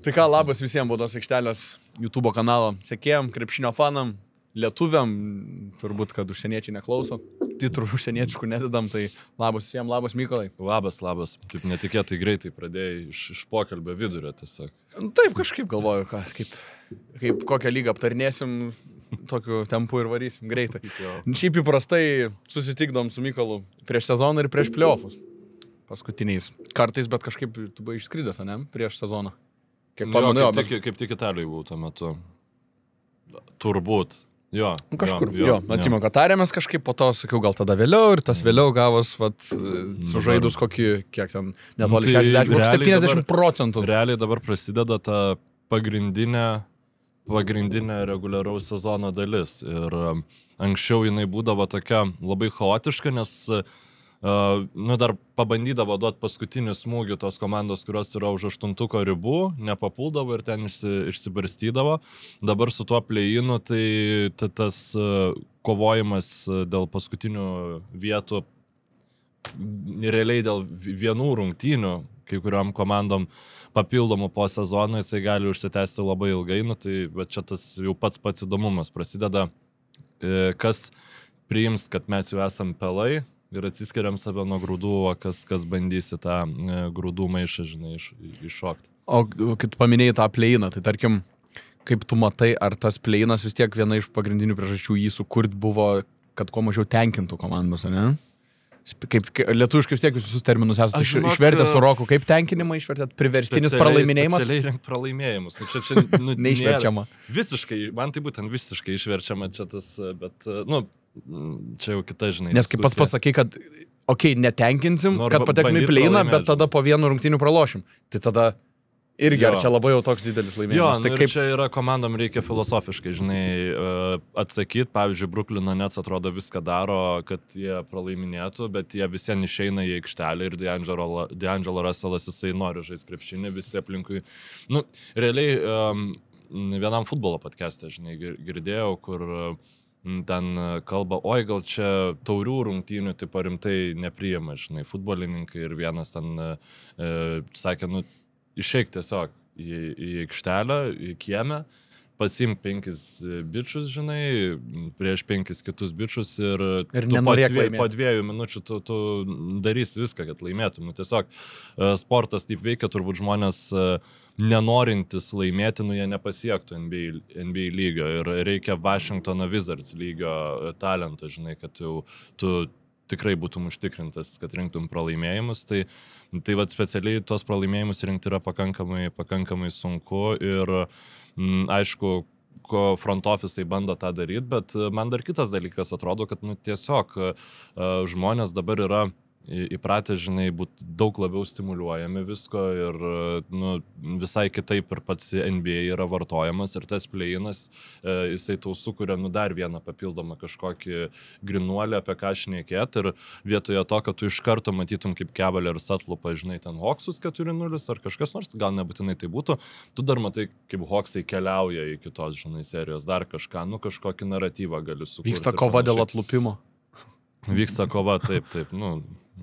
Tai ką, labas visiems Baudos aikštelės YouTube kanalo sekėjam, krepšinio fanam, lietuviam, turbūt, kad užsieniečiai neklauso, titrų užsienietiškų nededam, tai labas visiems, labas Mykolai. Labas. Taip netikėtai greitai pradėjai iš pokalbio vidurio tiesiog. Taip, kažkaip galvoju, kaip kokią lygą aptarnėsim, tokiu tempu ir varysim greitai. Šiaip įprastai susitikdom su Mykolu prieš sezoną ir prieš playoffus. Paskutiniais kartais, bet kažkaip tu buvai išskridęs, ne? Prieš sezoną. Kaip tik Italijoje buvau tuo metu. Turbūt. Jo. Kažkur. Atsimenu, kad tarėmės kažkaip, po to sakiau, gal tada vėliau ir tas vėliau gavos, sužaidus kokį, kiek ten, netoli 60%. Realiai dabar prasideda ta pagrindinė reguliaraus sezono dalis. Ir anksčiau jinai būdavo tokia labai chaotiška, nes dar pabandydavo duoti paskutinį smūgį tos komandos, kurios yra už 8 ribų, nepapuldavo ir ten išsibarstydavo. Dabar su tuo play-inu, tai tas kovojimas dėl paskutinių vietų, realiai dėl vienų rungtynių, kai kuriuom komandom papildomų po sezono, jisai gali užsitęsti labai ilgai, bet čia tas jau pats įdomumas prasideda, kas priims, kad mes jau esam pelai, ir atsiskiriam save nuo grūdų, o kas bandysi tą grūdų maišą, žinai, iššokti. O kai tu paminėjai tą play-iną, tai tarkim, kaip tu matai, ar tas play-inas vis tiek viena iš pagrindinių priežasčių jį sukurt buvo, kad kuo mažiau tenkintų komandos, ne? Kaip lietuviškai vis tiek visus terminus esate išvertę su Roku, kaip tenkinimą išvertėt, priverstinis pralaimėjimas? Specialiai renk pralaimėjimus. Čia neišverčiama. Visiškai, man tai būtent visiškai išverčiama čia tas, bet, čia jau kita, žinai. Nes kaip pats pasakai, kad, netenkinsim, kad pateksim į play-iną, bet tada po vienu rungtynių pralošim. Tai tada irgi, ar čia labai jau toks didelis laimėjimas. Tai kaip čia yra komandom reikia filosofiškai, žinai, atsakyti. Pavyzdžiui, Bruklino Nets atrodo viską daro, kad jie pralaiminėtų, bet jie visien išeina į aikštelę ir D'Angelo Russellas, jisai nori žaisti krepšinį, visi aplinkui. Realiai vienam futbolo podcast'e, žinai, girdėjau, kur ten kalba, gal čia taurių rungtynių tipo rimtai nepriima, žinai, futbolininkai ir vienas ten sakė, išeik tiesiog į aikštelę, į kiemę, pasimk 5 bičius, žinai, prieš 5 kitus bičius ir po 2 minučių tu darysi viską, kad laimėtum. Tiesiog sportas taip veikia, turbūt žmonės nenorintis laimėti, jie nepasiektų NBA lygio ir reikia Washingtono Wizards lygio talento, žinai, kad tu tikrai būtum užtikrintas, kad rinktum pralaimėjimus. Tai specialiai tuos pralaimėjimus rinkti yra pakankamai sunku ir aišku, ko front office bando tą daryti, bet man dar kitas dalykas atrodo, kad tiesiog žmonės dabar yra įpratę, žinai, būti daug labiau stimuliuojami visko ir visai kitaip ir pats NBA yra vartojamas ir tas play-inas, jisai tau sukuria dar vieną papildomą kažkokį grinuolį, apie ką šnekėt ir vietoje to, kad tu iš karto matytum kaip Cavaliers atlupa, žinai, ten Hawksus 4-0 ar kažkas nors, gal nebūtinai tai būtų, tu dar matai, kaip Hawksai keliauja į kitos, žinai, serijos, dar kažką, kažkokį naratyvą gali sukurti. Vyksta kova dėl atlupimo. Vyksta kova, taip,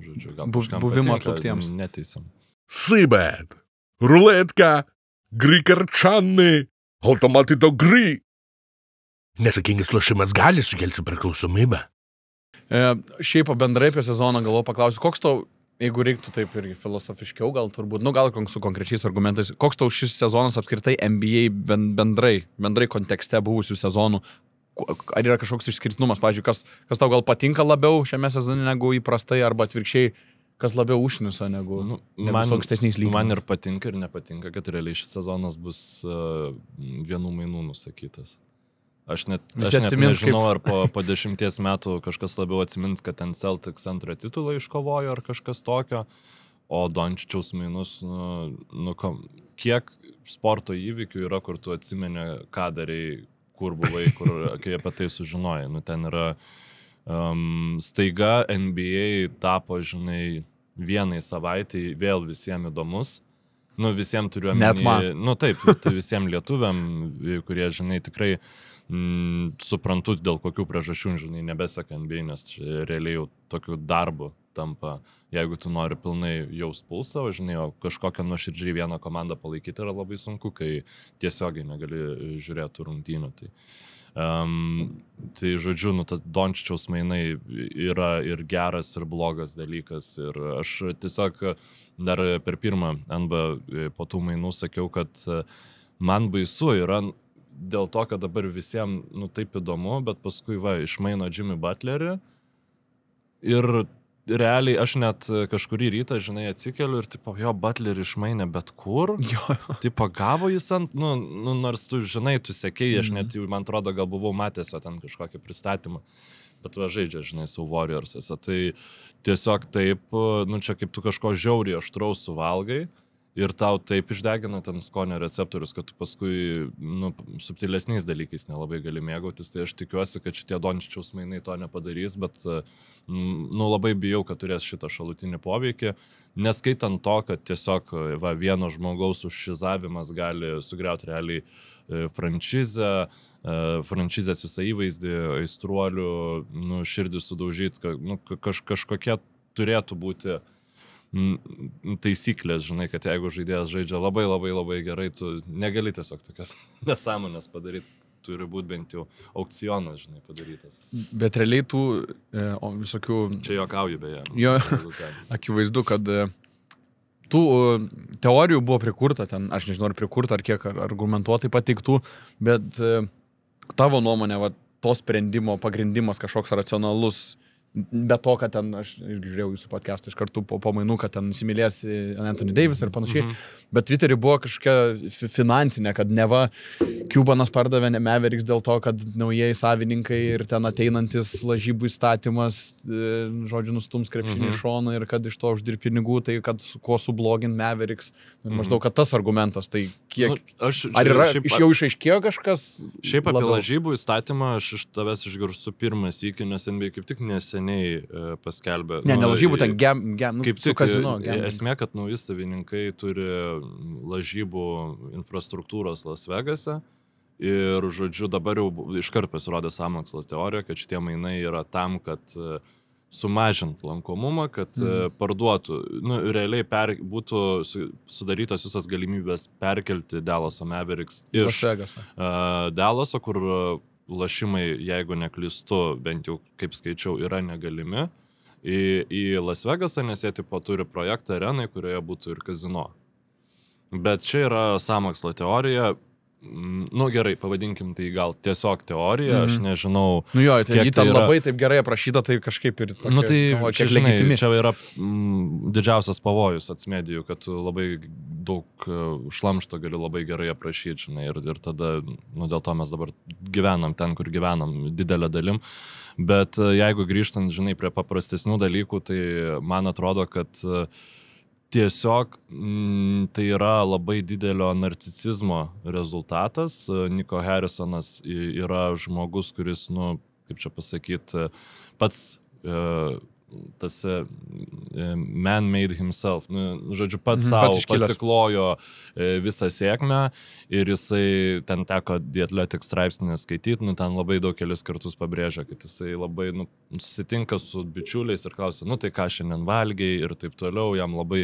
žodžiu, gal buvimo atluptiems. Neteisiam. Sybet, ruletka, gry karčanai, automatai to gry. Nesakingas lošimas gali sukelti priklausomybę. Šiaip bendrai apie sezoną galvoju paklausiu, koks tau, jeigu reiktų taip irgi filosofiškiau, gal turbūt, gal su konkrečiais argumentais, koks tau šis sezonas apskritai NBA bendrai kontekste buvusių sezonų? Ar yra kažkoks išskirtinumas, pavyzdžiui, kas tau gal patinka labiau šiame sezone negu įprastai, arba atvirkščiai, kas labiau užknisa negu su ankstesniais lygiais? Man ir patinka ir nepatinka, kad realiai šis sezonas bus vienų mainų nusakytas. Aš net nežinau, ar po 10 metų kažkas labiau atsimins, kad ten Celtics antrą titulą iškovojo ar kažkas tokio, o Dončičiaus mainus, kiek sporto įvykių yra, kur tu atsimeni, ką darei, kur buvai, kai apie tai sužinojai. Ten yra staiga NBA tapo, žinai, vienai savaitai vėl visiems įdomus. Visiems turiu omeny. Net man. Taip, tai visiems lietuviam, kurie, žinai, tikrai suprantu, dėl kokių priežasčių, žinai, nebeseka NBA, nes realiai jau tokiu darbu tampa, jeigu tu nori pilnai jaust pulsą, žinai, o kažkokią nuoširdžiai vieną komandą palaikyti yra labai sunku, kai tiesiogiai negali žiūrėti rungtynių. Tai žodžiu, tas Dončičiaus mainai yra ir geras, ir blogas dalykas. Ir aš tiesiog dar per pirmą NBA po tų mainų sakiau, kad man baisu yra dėl to, kad dabar visiems taip įdomu, bet paskui išmaino Jimmy Butlerį ir realiai aš net kažkurį rytą, žinai, atsikeliu ir tipo, jo, Butlerį išmainė bet kur. Tipo, gavo jis ant, nors tu, žinai, tu sekėjai, aš net jau, man atrodo, gal buvau matęs jo ten kažkokį pristatymą, bet žaidžia, žinai, su Warriors'ose. Tai tiesiog taip, čia kaip tu kažko žiauriai aštraus suvalgai ir tau taip išdegina ten skonio receptorius, kad tu paskui, subtilesniais dalykais nelabai gali mėgautis. Tai aš tikiuosi, kad šitie Dončičiaus mainai to nepadarys, bet labai bijau, kad turės šitą šalutinį poveikį, neskaitant to, kad tiesiog vieno žmogaus užšizavimas gali sugriauti realiai franšizės visą įvaizdį, aistruolių, širdį sudaužyti, kažkokie turėtų būti taisyklės, žinai, kad jeigu žaidėjas žaidžia labai labai labai gerai, tu negali tiesiog tokias nesąmonės padaryti. Turi būti bent jau aukcionas, žinai, padarytas. Bet realiai tų visokių... Čia juokauju beje. Jo, akivaizdu, kad tų teorijų buvo prikurta ten, aš nežinau, ar prikurta, ar kiek argumentuotai pateiktų, bet tavo nuomonė, to sprendimo pagrindimas kažkoks racionalus, be to, kad ten, aš irgi žiūrėjau jūsų podcastą iš kartų po mainų, kad ten įsimylės Anthony Davis ir panašiai, bet Twitter'y buvo kažkokia finansinė, kad neva Cubanas pardavė Mavericks dėl to, kad naujieji savininkai ir ten ateinantis lažybų įstatymas, žodžiu, nustums krepšinį iš šono ir kad iš to uždirb pinigų, tai kad kuo sublogint Mavericks. Maždaug, kad tas argumentas, tai kiek... Ar yra, jau išaiškėjo kažkas? Šiaip apie lažybų įstatymą aš iš tavęs išgirstu pirmas iki, nes NBA kaip tik neseniai paskelbė. Ne lažybų, ten kaip tik kazino. Esmė, kad nauji savininkai turi lažybų infrastruktūros Las Vegase ir, žodžiu, dabar jau iškart pasirodė sąmokslo teorija, kad šitie mainai yra tam, kad sumažint lankomumą, kad parduotų, realiai būtų sudarytos visas galimybės perkelti Dallaso Mavericks iš Dallaso, kur lašimai, jeigu neklystu, bent jau kaip skaičiau, yra negalimi, į Las Vegasą, nes jie tipo turi projektą arenai, kurioje būtų ir kazino. Bet čia yra sąmokslo teorija. Gerai, pavadinkim tai gal tiesiog teorija, aš nežinau. Jo, tai ten labai taip gerai aprašyta, tai kažkaip ir tokia, tai legitimi. Čia yra didžiausias pavojus atsmedijų, kad tu labai daug šlamšto gali labai gerai aprašyti, žinai, ir tada, dėl to mes dabar gyvenam ten, kur gyvenam didelę dalim. Bet jeigu grįžtant, žinai, prie paprastesnių dalykų, tai man atrodo, kad tiesiog tai yra labai didelio narcisizmo rezultatas. Nico Harrisonas yra žmogus, kuris, kaip čia pasakyti, pats tas man made himself, žodžiu, pats savo pasiklojo visą sėkmę ir jisai ten teko The Athletic straipsnį skaityti, ten labai daug kelis kartus pabrėžia, kad jisai labai susitinka su bičiuliais ir klausia, tai ką šiandien valgiai ir taip toliau, jam labai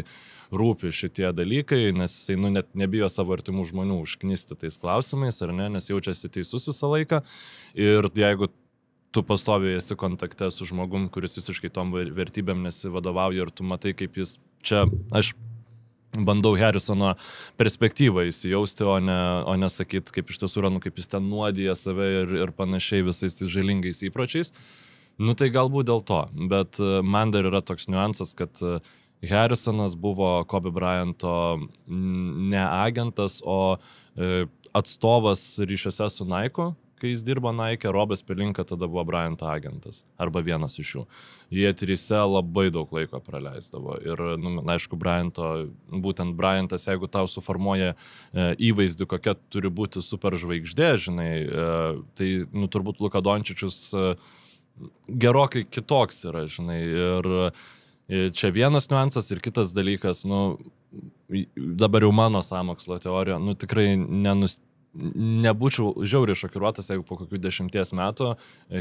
rūpi šitie dalykai, nes jisai net nebijo savo artimų žmonių užknisti tais klausimais, ar ne, nes jaučiasi teisus visą laiką ir jeigu tu pastoviai esi kontakte su žmogum, kuris visiškai tom vertybėm nesivadovauja ir tu matai, kaip jis čia, aš bandau Harrisono perspektyvą įsijausti, o ne sakyti, kaip iš tiesų yra, kaip jis ten nuodija save ir panašiai visais tais žalingais įpročiais. Tai galbūt dėl to, bet man dar yra toks niuansas, kad Harrisonas buvo Kobe Bryanto ne agentas, o atstovas ryšiuose su Nike. Kai jis dirbo Nike, Robas Pelinka tada buvo Bryanto agentas, arba vienas iš jų. Jie trise labai daug laiko praleisdavo. Ir, aišku, būtent Bryantas, jeigu tau suformuoja įvaizdį, kokia turi būti superžvaigždė, žinai, tai, turbūt Luka Dončičius gerokai kitoks yra, žinai. Ir čia vienas niuansas ir kitas dalykas, dabar jau mano sąmokslo teorija, tikrai nebūčiau žiauriai šokiruotas, jeigu po kokių 10 metų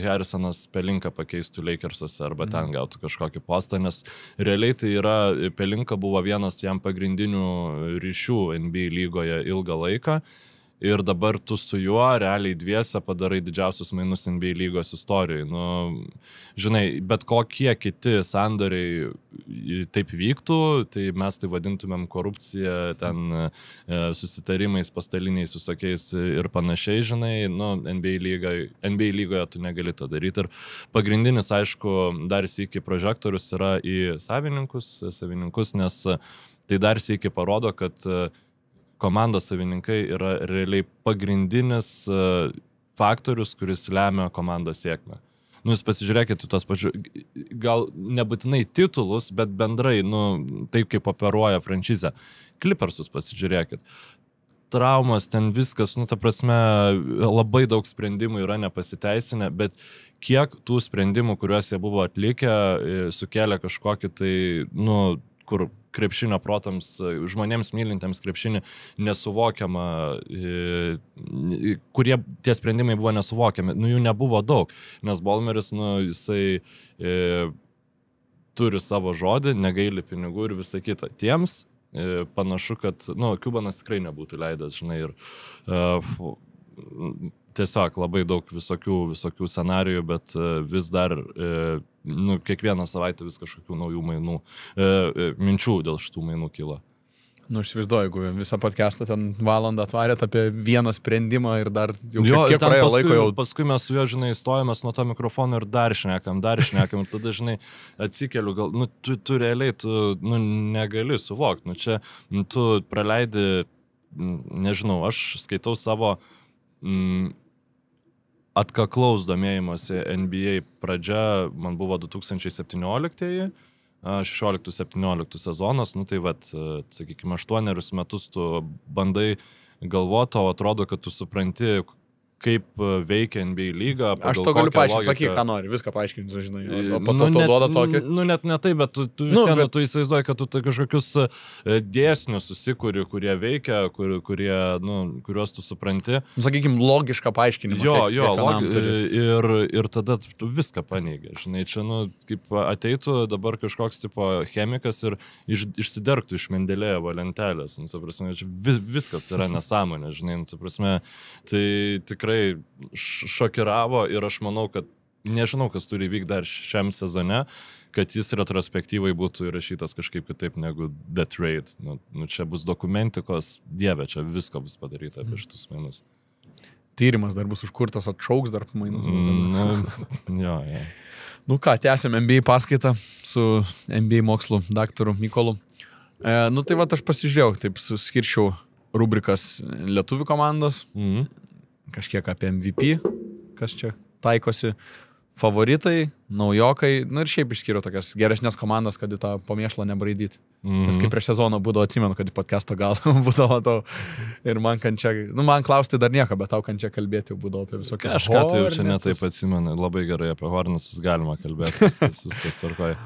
Harrisonas Pelinka pakeistų Lakersuose arba ten gautų kažkokį postą, nes realiai tai yra, Pelinka buvo vienas jam pagrindinių ryšių NBA lygoje ilgą laiką. Ir dabar tu su juo realiai dviese padarai didžiausius mainus NBA lygos istorijoje. Nu, žinai, bet kokie kiti sandoriai taip vyktų, tai mes tai vadintumėm korupciją, ten susitarimais pastaliniais visokiais ir panašiai, žinai, nu, NBA lygoje tu negali to daryti. Ir pagrindinis, aišku, dar sykį prožektorius yra į savininkus, nes tai dar sykį parodo, kad komandos savininkai yra realiai pagrindinis faktorius, kuris lemia komandos sėkmę. Nu, jūs pasižiūrėkite tos pačių, gal nebūtinai titulus, bet bendrai, nu, taip kaip operuoja franšizė. Clippersus pasižiūrėkit. Traumas, ten viskas, nu, ta prasme, labai daug sprendimų yra nepasiteisinę, bet kiek tų sprendimų, kuriuos jie buvo atlikę, sukėlė kažkokį tai, nu, kur krepšinio protams, žmonėms mylintiems krepšinį nesuvokiama, kurie tie sprendimai buvo nesuvokiami. Nu, jų nebuvo daug, nes Ballmeris, nu, jisai turi savo žodį, negaili pinigų ir visą kitą. Tiems panašu, kad, nu, Cubanas tikrai nebūtų leidęs, žinai, ir tiesiog labai daug visokių scenarijų, bet vis dar, nu, kiekvieną savaitę vis kažkokių naujų mainų, minčių dėl šitų mainų kyla. Nu, aš įsivaizduoju, jeigu visą podcastą ten valandą atvarėt apie vieną sprendimą ir dar jau kiek praėjo laiko jau. Paskui mes su juo, žinai, stojamės nuo to mikrofono ir dar šnekam, ir tada, žinai, atsikeliu, gal, nu, tu realiai, nu, negali suvokti, nu, čia, nu, tu praleidi, nežinau, aš skaitau savo atkaklaus domėjimosi NBA pradžia, man buvo 2017, 16-17 sezonas, nu tai vat, sakykime, 8 metus tu bandai galvoti, o atrodo, kad tu supranti, kaip veikia NBA lyga. Aš to galiu paaiškinti, sakyk, ką nori, viską paaiškinti, žinai, o po to duoda tokį. Nu, net ne tai, bet tu tu įsivaizduoji, kad tu kažkokius dėsnius susikuri, kurie veikia, kuriuos tu supranti. Sakykim, logišką paaiškinimą. Ir tada tu viską paneigi. Žinai, čia, nu, kaip ateitų dabar kažkoks tipo chemikas ir išsidergtų iš Mendelėjevo lentelės. Nu, prasme, viskas yra nesąmonė, žinai, nu, prasme, tai tikrai šokiravo ir aš manau, kad nežinau, kas turi vykti dar šiam sezone, kad jis retrospektyvai būtų įrašytas kažkaip kitaip negu The Trade. Nu, čia bus dokumentikos, dieve, čia visko bus padaryta apie šitus mainus. Tyrimas dar bus užkurtas, atšauks dar mainus. Jo. Nu ką, tęsime NBA paskaitą su NBA mokslų daktaru Mykolu. Nu tai va, aš pasižiūrėjau, taip suskirčiau rubrikas lietuvių komandos. Kažkiek apie MVP, kas čia taikosi, favoritai, naujokai, nu ir šiaip išskiriau tokias geresnės komandas, kad į tą pamėšlą nebraidyti. Nes kaip prieš sezoną būdavo, atsimenu, kad į podcastą gal būdavo to ir man kančia, nu man klausti dar nieko, bet tau kančia kalbėti jau būdavo apie visokius. Kažką tu jau čia netaip atsimenu, labai gerai apie Hornetsus galima kalbėti, viskas tvarkoja.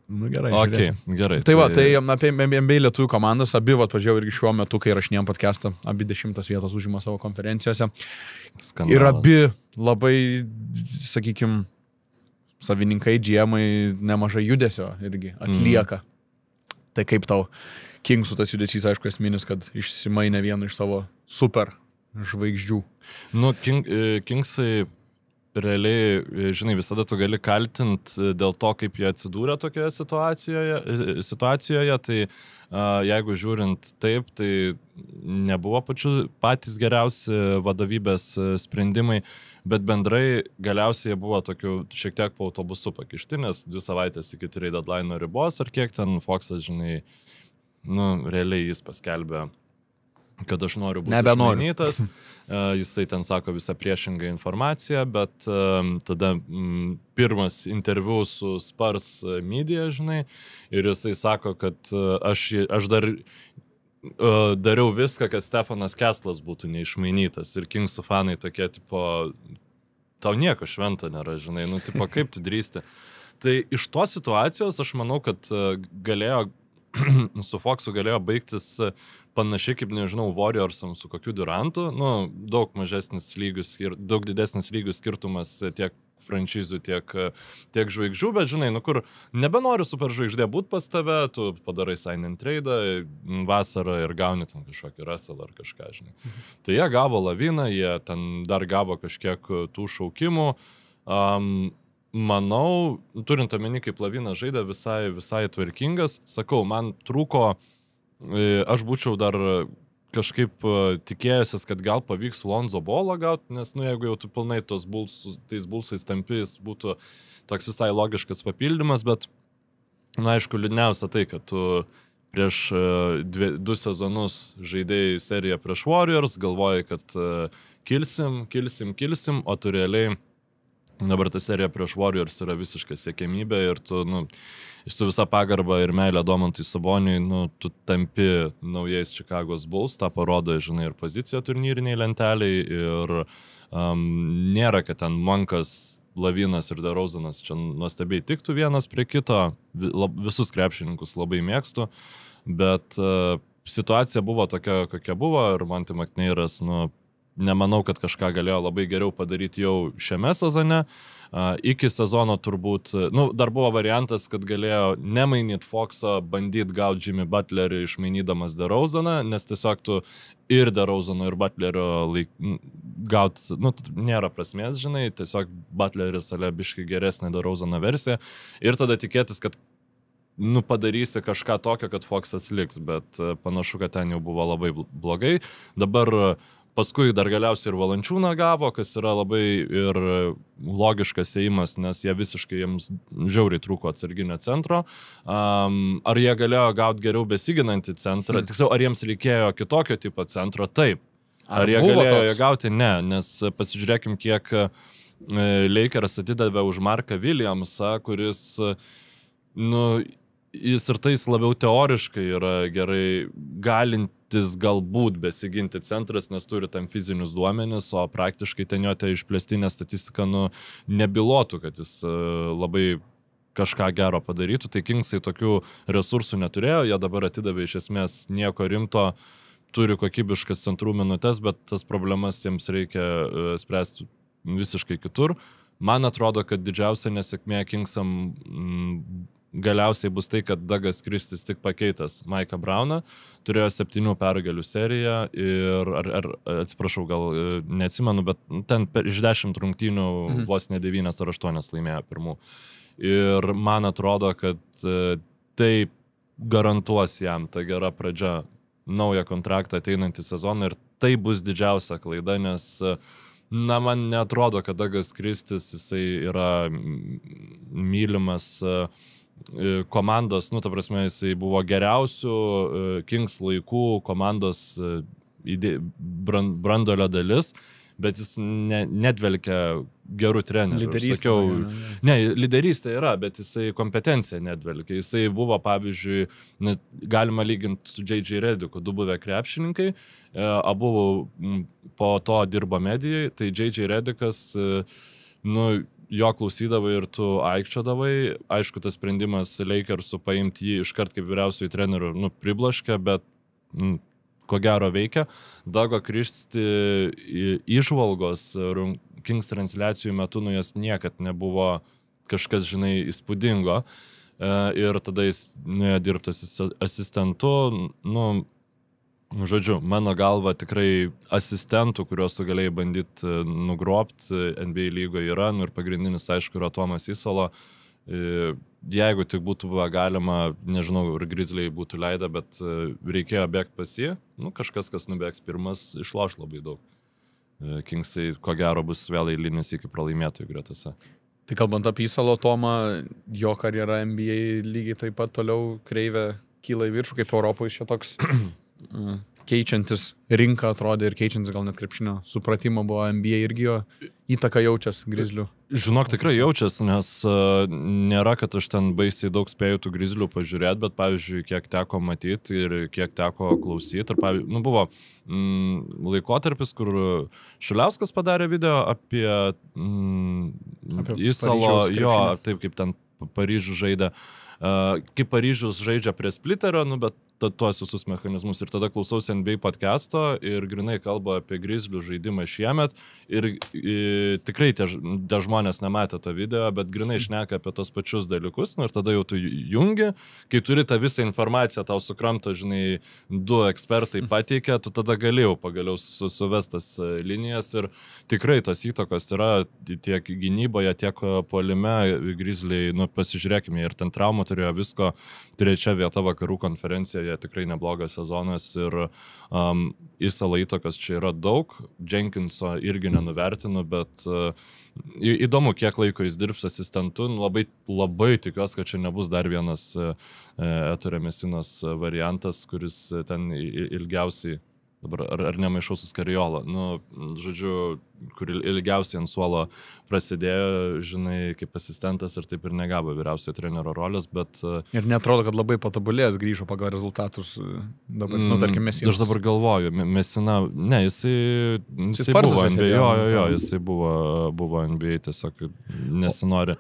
Nu gerai, gerai. Tai va, tai apie NBA lietuvių komandas, abi, va, pažiūrėjau irgi šiuo metu, kai rašinėjom podcastą, abi 10 vietas užima savo konferencijose. Skandalas. Ir abi labai, sakykim, savininkai, GM-ai nemažai judesio irgi atlieka. Tai kaip tau Kingsų tas judesys, aišku, esminis, kad išsimainė vieną iš savo super žvaigždžių. Nu, Kingsai realiai, žinai, visada tu gali kaltinti dėl to, kaip jie atsidūrė tokioje situacijoje, tai jeigu žiūrint taip, tai nebuvo patys geriausi vadovybės sprendimai, bet bendrai galiausiai jie buvo tokių šiek tiek po autobusu pakišti, nes 2 savaitės iki trade deadline ribos, ar kiek ten Foxas, žinai, nu, realiai jis paskelbė, kad aš noriu būti išmainytas. Jisai ten sako visą priešingą informaciją, bet tada pirmas interviu su Spurs Media, žinai, ir jisai sako, kad aš dariau viską, kad Stefanas Kesslas būtų neišmainytas. Ir Kingsų fanai tokie, tipo, tau nieko švento nėra, žinai, nu, tipo, kaip tu drįsti. Tai iš tos situacijos aš manau, kad galėjo su Foxu galėjo baigtis panašiai kaip, nežinau, Warriorsams su kokiu Durantu, nu, daug mažesnis lygius ir daug didesnis lygių skirtumas tiek franšizų, tiek žvaigždžių, bet žinai, nu kur nebenori superžvaigždė būti pas tave, tu padarai sign and trade vasarą ir gauni ten kažkokį Russell ar kažką, žinai. Tai jie gavo Laviną, jie ten dar gavo kažkiek tų šaukimų. Manau, turint omeny, kaip Lavinas žaidė, visai tvarkingas, sakau, man trūko, aš būčiau dar kažkaip tikėjęsis, kad gal pavyks Lonzo Ballą gauti, nes, nu, jeigu jau tu pilnai tais Bullsais tampi, jis būtų toks visai logiškas papildymas, bet, na, aišku, liūdniausia tai, kad tu prieš 2 sezonus žaidėjai seriją prieš Warriors, galvojai, kad kilsim, o tu realiai dabar ta serija prieš Warriors yra visiškai siekėmybė ir tu, nu, su visa pagarba ir meilė Domantui Saboniui, nu, tu tampi naujais Chicago's Bulls, tą parodo, žinai, ir pozicija turnyriniai lenteliai ir nėra, kad ten Monkas, Lavinas ir DeRozanas čia nuostabiai tiktų vienas prie kito, visus krepšininkus labai mėgstu, bet situacija buvo tokia, kokia buvo ir Monty McNairas, nu, nemanau, kad kažką galėjo labai geriau padaryti jau šiame sezone. Iki sezono turbūt, nu, dar buvo variantas, kad galėjo nemainyti Fox'o, bandyti gauti Jimmy Butlerį išmainydamas DeRozaną, nes tiesiog tu ir DeRozano, ir Butlerio gauti, nu, nėra prasmės, žinai, tiesiog Butleris biškai geresnė DeRozano versija ir tada tikėtis, kad nu, padarysi kažką tokio, kad Fox'as liks, bet panašu, kad ten jau buvo labai blogai. Dabar paskui dar galiausiai ir Valančiūną gavo, kas yra labai ir logiškas ėjimas, nes jie visiškai jiems žiauriai trūko atsarginio centro. Ar jie galėjo gauti geriau besiginantį centrą? Tiksliau, ar jiems reikėjo kitokio tipo centro? Taip. Ar jie galėjo gauti? Ne, nes pasižiūrėkim, kiek Lakers atidavė už Marką Williamsą, kuris, nu, jis ir tais labiau teoriškai yra gerai galintis galbūt besiginti centras, nes turi tam fizinius duomenis, o praktiškai ten jo te išplėstinė statistika, nu, nebylotų, kad jis labai kažką gero padarytų. Tai Kingsai tokių resursų neturėjo, jie dabar atidavė iš esmės nieko rimto, turi kokybiškas centrų minutes, bet tas problemas jiems reikia spręsti visiškai kitur. Man atrodo, kad didžiausia nesėkmė Kingsam galiausiai bus tai, kad Dougas Christis tik pakeitęs Mike'ą Browną, turėjo 7 pergalių seriją ir, atsiprašau, gal neatsimenu, bet ten iš 10 rungtynių vos ne 9 ar 8 laimėjo pirmų. Ir man atrodo, kad tai garantuos jam ta gera pradžia naują kontraktą ateinantį sezoną ir tai bus didžiausia klaida, nes na, man neatrodo, kad Dougas Christis jisai yra mylimas komandos, nu, ta prasme, jisai buvo geriausių Kings laikų komandos branduolio dalis, bet jis nedvelkia gerų trenerių. Ne, lyderystė yra, bet jisai kompetencija nedvelkia. Jisai buvo, pavyzdžiui, galima lyginti su J.J. Rediku, du buvę krepšininkai, abu po to dirbo medijai, tai J.J. Redikas, nu, jo klausydavai ir tu aikčiodavai. Aišku, tas sprendimas Lakersų paimti jį iškart kaip vyriausiųjų trenerių, nu, priblaškė, bet ko gero veikia. Dougo Christi įžvalgos Kings transliacijų metu, nu, jas niekad nebuvo kažkas, žinai, įspūdingo. Ir tada jis nuėjo dirbti asistentu, nu, žodžiu, mano galva tikrai asistentų, kuriuos tu galėjai bandyti nugrobti NBA lygoje yra, nu ir pagrindinis, aišku, yra Tomas Isalo. Jeigu tik būtų galima, nežinau, ir Grizzliai būtų leidę, bet reikėjo bėgti pas jį, nu, kažkas, kas nubėgs pirmas, išlauš labai daug. Kingsai, ko gero, bus vėl eilinis iki pralaimėtojų gretose. Tai kalbant apie Isalo Tomą, jo karjera NBA lygiai taip pat toliau kreivė kyla į viršų, kaip Europoje čia toks keičiantis rinką atrodė ir keičiantis gal net krepšinio supratimo buvo NBA irgi jo įtaka jaučias Grizzlių. Žinok, tikrai jaučias, nes nėra, kad aš ten baisiai daug spėjau tų Grizzlių pažiūrėti, bet pavyzdžiui, kiek teko matyti ir kiek teko klausyti. Ir pavyzdžiui, nu, buvo laikotarpis, kur Šuliauskas padarė video apie Isalo, jo, taip kaip ten Paryžius žaidė. Kaip Paryžius žaidžia prie Splitterio, bet tuos visus mechanizmus. Ir tada klausausi NBA podcast'o ir grinai kalba apie Grizzlių žaidimą šiemet. Ir tikrai tie žmonės nematė to video, bet grinai šneka apie tos pačius dalykus. Ir tada jau tu jungi, kai turi tą visą informaciją, tau sukramto, žinai, 2 ekspertai pateikia, tu tada galėjau pagaliau suvestas linijas. Ir tikrai tos įtakos yra tiek gynyboje, tiek puolime. Grizzliai, pasižiūrėkime, ir ten traumų turėjo visko. 3 vieta vakarų konferencijoje. Tikrai neblogas sezonas ir Isalo įtakos čia yra daug. Jenkinso irgi nenuvertinu, bet įdomu, kiek laiko jis dirbs asistentu. Labai tikiuosi, kad čia nebus dar vienas Ettore Messinos variantas, kuris ten ilgiausiai, dabar ar nemaišau su Scariolo, žodžiu, kur ilgiausiai ant suolo prasidėjo, žinai, kaip asistentas ir taip ir negavo vyriausiojo trenerio rolės, bet... Ir netrodo, kad labai patobulėjęs grįžo pagal rezultatus dabar, tarkim, Messinas. Aš dabar galvoju, Messina, ne, jisai buvo NBA, jisai buvo NBA, tiesiog nesinori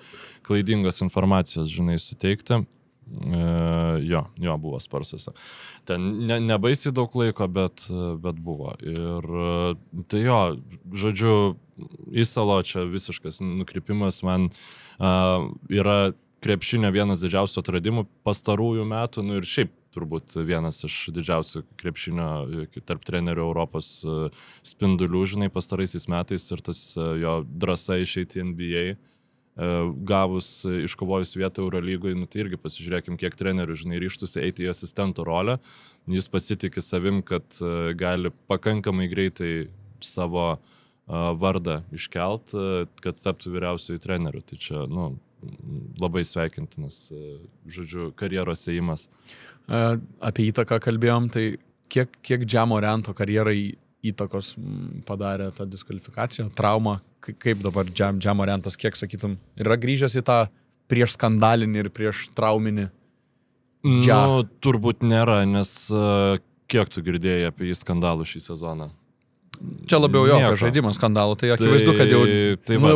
klaidingos informacijos, žinai, suteikti. Jo, buvo Sparsuose. Ten nebaisiai daug laiko, bet buvo. Ir tai jo, žodžiu, Isalo čia visiškas nukrypimas man yra krepšinio vienas didžiausių atradimų pastarųjų metų, ir šiaip turbūt vienas iš didžiausių krepšinio tarp trenerių Europos spindulių, žinai, pastaraisiais metais ir tas jo drąsa išeiti į NBA. Gavus, iškovojus vietą Eurolygoje, tai irgi pasižiūrėkim, kiek trenerių, žinai, ryštųsi eiti į asistento rolę. Jis pasitikė savim, kad gali pakankamai greitai savo vardą iškelt, kad taptų vyriausiųjų trenerių. Tai čia, labai sveikintinas, žodžiu, karjeros ėjimas. Apie įtaką kalbėjom, tai kiek Ja Moranto karjerai įtakos padarė tą diskvalifikaciją, traumą, kaip dabar Ja Morantas, kiek sakytum, yra grįžęs į tą prieš skandalinį ir prieš trauminį? Turbūt nėra, nes kiek tu girdėjai apie jį skandalų šį sezoną? Čia labiau jo žaidimo skandalų, tai akivaizdu, kad jau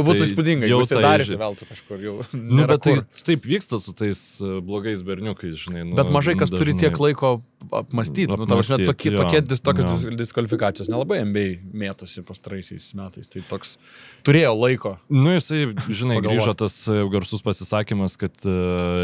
būtų įspūdinga, jeigu jis darėsi veltui kažkur jau. Bet taip vyksta su tais blogais berniukais, žinai. Bet mažai kas turi tiek laiko apmastyti. Tokios diskvalifikacijos nelabai NBA mėtosi pastaraisiais metais. Tai toks turėjo laiko. Jisai, žinai, grįžo tas garsus pasisakymas, kad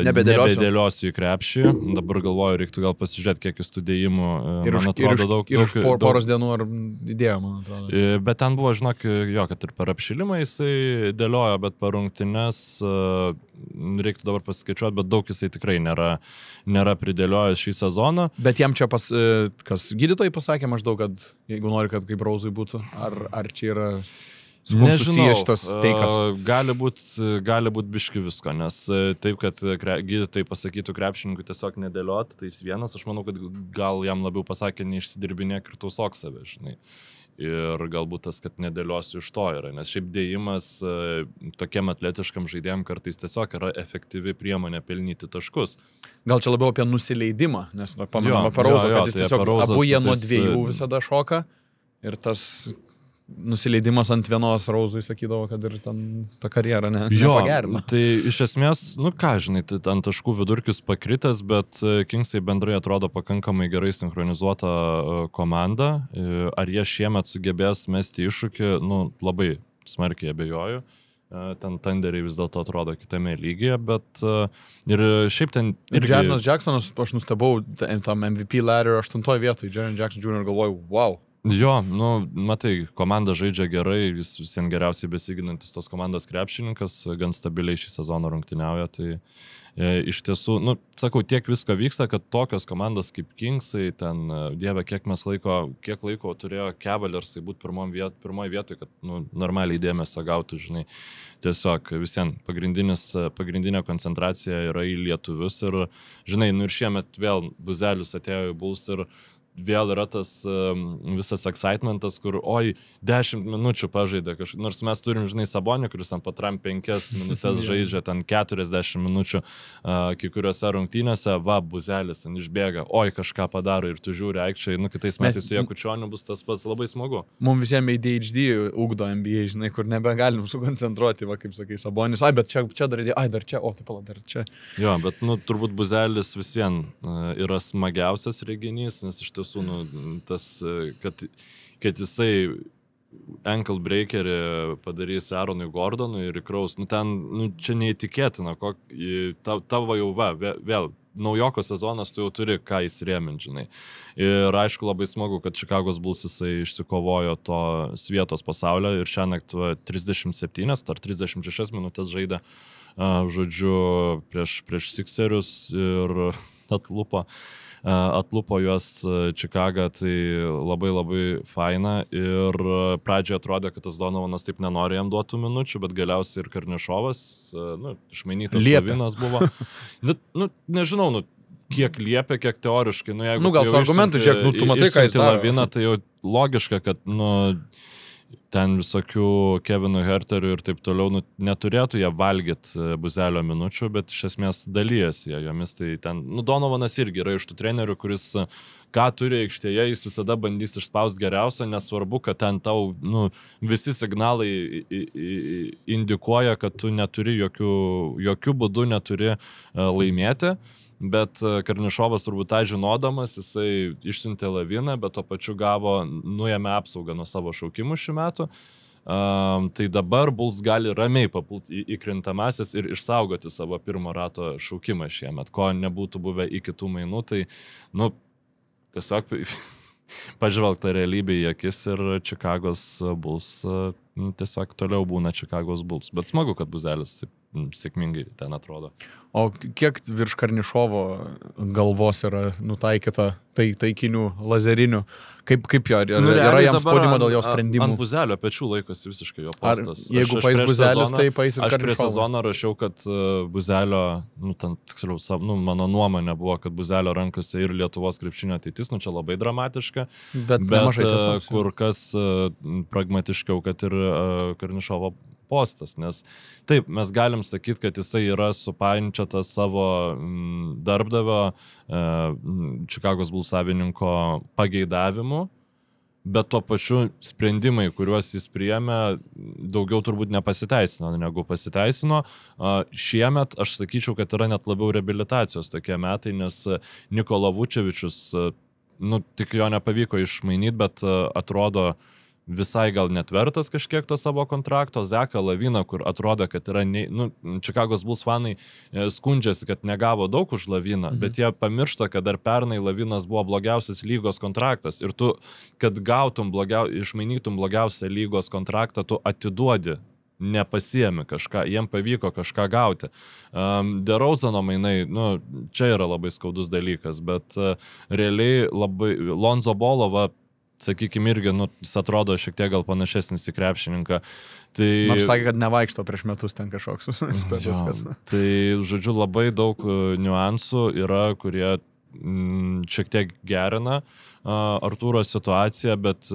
nebedėliosiu į krepšį. Dabar galvoju, reiktų gal pasižiūrėti, kiek jis tų dėjimų, man atrodo, daug. Ir už poros dienų ar įdėjo. Bet ten buvo, žinok, kad ir per apšilimą jisai dėliojo, bet per rungtynes reiktų dabar pasiskaičiuoti, bet daug jisai tikrai nėra pridėliojęs šį sezoną. Bet jam čia kas gydytojai pasakė maždaug, kad jeigu nori, kad kaip Rauzui būtų, ar čia yra susijęs šitas teikas? Gali būt biški visko, nes taip, kad gydytojai pasakytų krepšininkui tiesiog nedėlioti, tai vienas, aš manau, kad gal jam labiau pasakė neišsidirbinėk ir tausok save, žinai. Ir galbūt tas, kad nedėliosiu iš to yra, nes šiaip dėjimas tokiam atletiškam žaidėjim kartais tiesiog yra efektyvi priemonė pelnyti taškus. Gal čia labiau apie nusileidimą, nes pamanoma apie Rauzą, kad jis tiesiog abu jie nuo 2 visada šoka ir tas nusileidimas ant vienos Rauzui sakydavo, kad ir ten ta karjera nepagerino. Tai iš esmės, žinai, tai ant taškų vidurkis pakritęs, bet Kingsai bendrai atrodo pakankamai gerai sinchronizuota komanda. Ar jie šiemet sugebės mesti iššūkį, labai smarkiai abejoju. Ten Thunderiai vis dėlto atrodo kitame lygyje, bet ir šiaip ten... Ir Jarenas Jacksonas, aš nustebau tam MVP ladder 8 vietoj, Jaren Jackson Jr. galvoju, wow. Jo, matai, komanda žaidžia gerai, jis visiems geriausiai besiginantis tos komandos krepšininkas, gan stabiliai šį sezoną rungtyniauja, tai iš tiesų, sakau, tiek visko vyksta, kad tokios komandos kaip Kingsai, ten, dieve, kiek laiko turėjo Cavaliarsai būti pirmoje vietoje, kad normaliai dėmesio gautų, žinai, tiesiog visiems pagrindinė koncentracija yra į lietuvius ir, žinai, ir šiemet vėl Buzelis atėjo į Bulls ir vėl yra tas visas excitementas, kur, 10 minučių pažaidė kažkaip. Nors mes turim, žinai, Sabonį, kuris ant patram 5 minutės žaidžia, ten 40 minučių kai kuriuose rungtynėse, Buzelis ten išbėga, kažką padaro ir tu žiūri aikščiai, kitais metais su Jakučioniu bus tas pats labai smagu. Mums visiems ADHD ugdo NBA, žinai, kur nebegalim sukoncentruoti, kaip sakai, Sabonis, bet čia dar čia, dar čia. Jo, bet, turbūt Buzelis vis vien yra smagiausias reginys, nes iš tiesų, tas, kad jisai ankle breakerį padarys Aaronui Gordonui ir įkraus, ten, čia neįtikėtina, tavo jau vėl, naujoko sezonas tu jau turi ką įsirėminti, žinai. Ir aišku, labai smagu, kad Chicago's Bulls jisai išsikovojo tos vietos pasaulio ir šiąnakt 37 ar 36 minutės žaidė, žodžiu, prieš Sixerius ir atlupo juos Chicago, tai labai labai faina ir pradžioje atrodė, kad tas Donovanas taip nenori jam duotų minučių, bet galiausiai ir Karnišovas, išmainytas Lavinas buvo. Nežinau, kiek liepia, kiek teoriškai, jeigu gal su argumentu, žiūrėk, tu matai, ką jis daro. Laviną, tai jau logiška, kad, ten visokių Kevinų Herterių ir taip toliau, neturėtų jie valgyti Buzelio minučių, bet iš esmės dalyjasi jomis. Tai ten, Donovanas irgi yra iš tų trenerių, kuris ką turi aikštėje, jis visada bandys išspausti geriausią, nesvarbu, kad ten tau, visi signalai indikuoja, kad tu neturi jokių būdų neturi laimėti. Bet Karnišovas turbūt tą žinodamas, jisai išsiuntė Laviną, bet to pačiu nuėmė apsaugą nuo savo šaukimų šių metų. Tai dabar Bulls gali ramiai papulti į krintamasis ir išsaugoti savo pirmo rato šaukimą šiemet, ko nebūtų buvę iki tų mainų. Tai, tiesiog pažvelgta realybė į akis ir Chicago's Bulls tiesiog toliau būna Chicago's Bulls. Bet smagu, kad Buzelis sėkmingai ten atrodo. O kiek virš Karnišovo galvos yra nutaikyta taikinių, lazerinių? Kaip jo, yra jam spaudimo dėl jo sprendimų? Ant Buzelio pečių laikosi visiškai jo postas. Jeigu pais Buzelis, tai pais ir Karnišovo. Aš prieš sezoną rašiau, kad Buzelio, tiksliau, mano nuomonė buvo, kad Buzelio rankose ir Lietuvos krepšinio ateitis, čia labai dramatiška, bet kur kas pragmatiškiau, kad ir Karnišovo postas, nes taip, mes galim sakyti, kad jisai yra supainčiatas savo darbdavio Chicago's Bulls savininko pageidavimu, bet tuo pačiu sprendimai, kuriuos jis priėmė, daugiau turbūt nepasiteisino, negu pasiteisino. Šiemet aš sakyčiau, kad yra net labiau reabilitacijos tokie metai, nes Nikola Vučevičius, tik jo nepavyko išmainyti, bet atrodo visai gal net vertas kažkiek to savo kontrakto. Zeką Laviną, kur atrodo, kad yra, Chicago's Bulls fanai skundžiasi, kad negavo daug už Laviną, bet jie pamiršta, kad dar pernai Lavinas buvo blogiausias lygos kontraktas ir tu, kad išmainytum blogiausią lygos kontraktą, tu atiduodi, nepasiemi kažką, jiem pavyko kažką gauti. DeRozano mainai, čia yra labai skaudus dalykas, bet realiai labai Lonzo Bolova, sakykime, irgi, jis atrodo šiek tiek gal panašesnis į krepšininką. Tai, nors sakė, kad nevaikšto prieš metus ten kažkoks. Tai, žodžiu, labai daug niuansų yra, kurie šiek tiek gerina Artūro situaciją, bet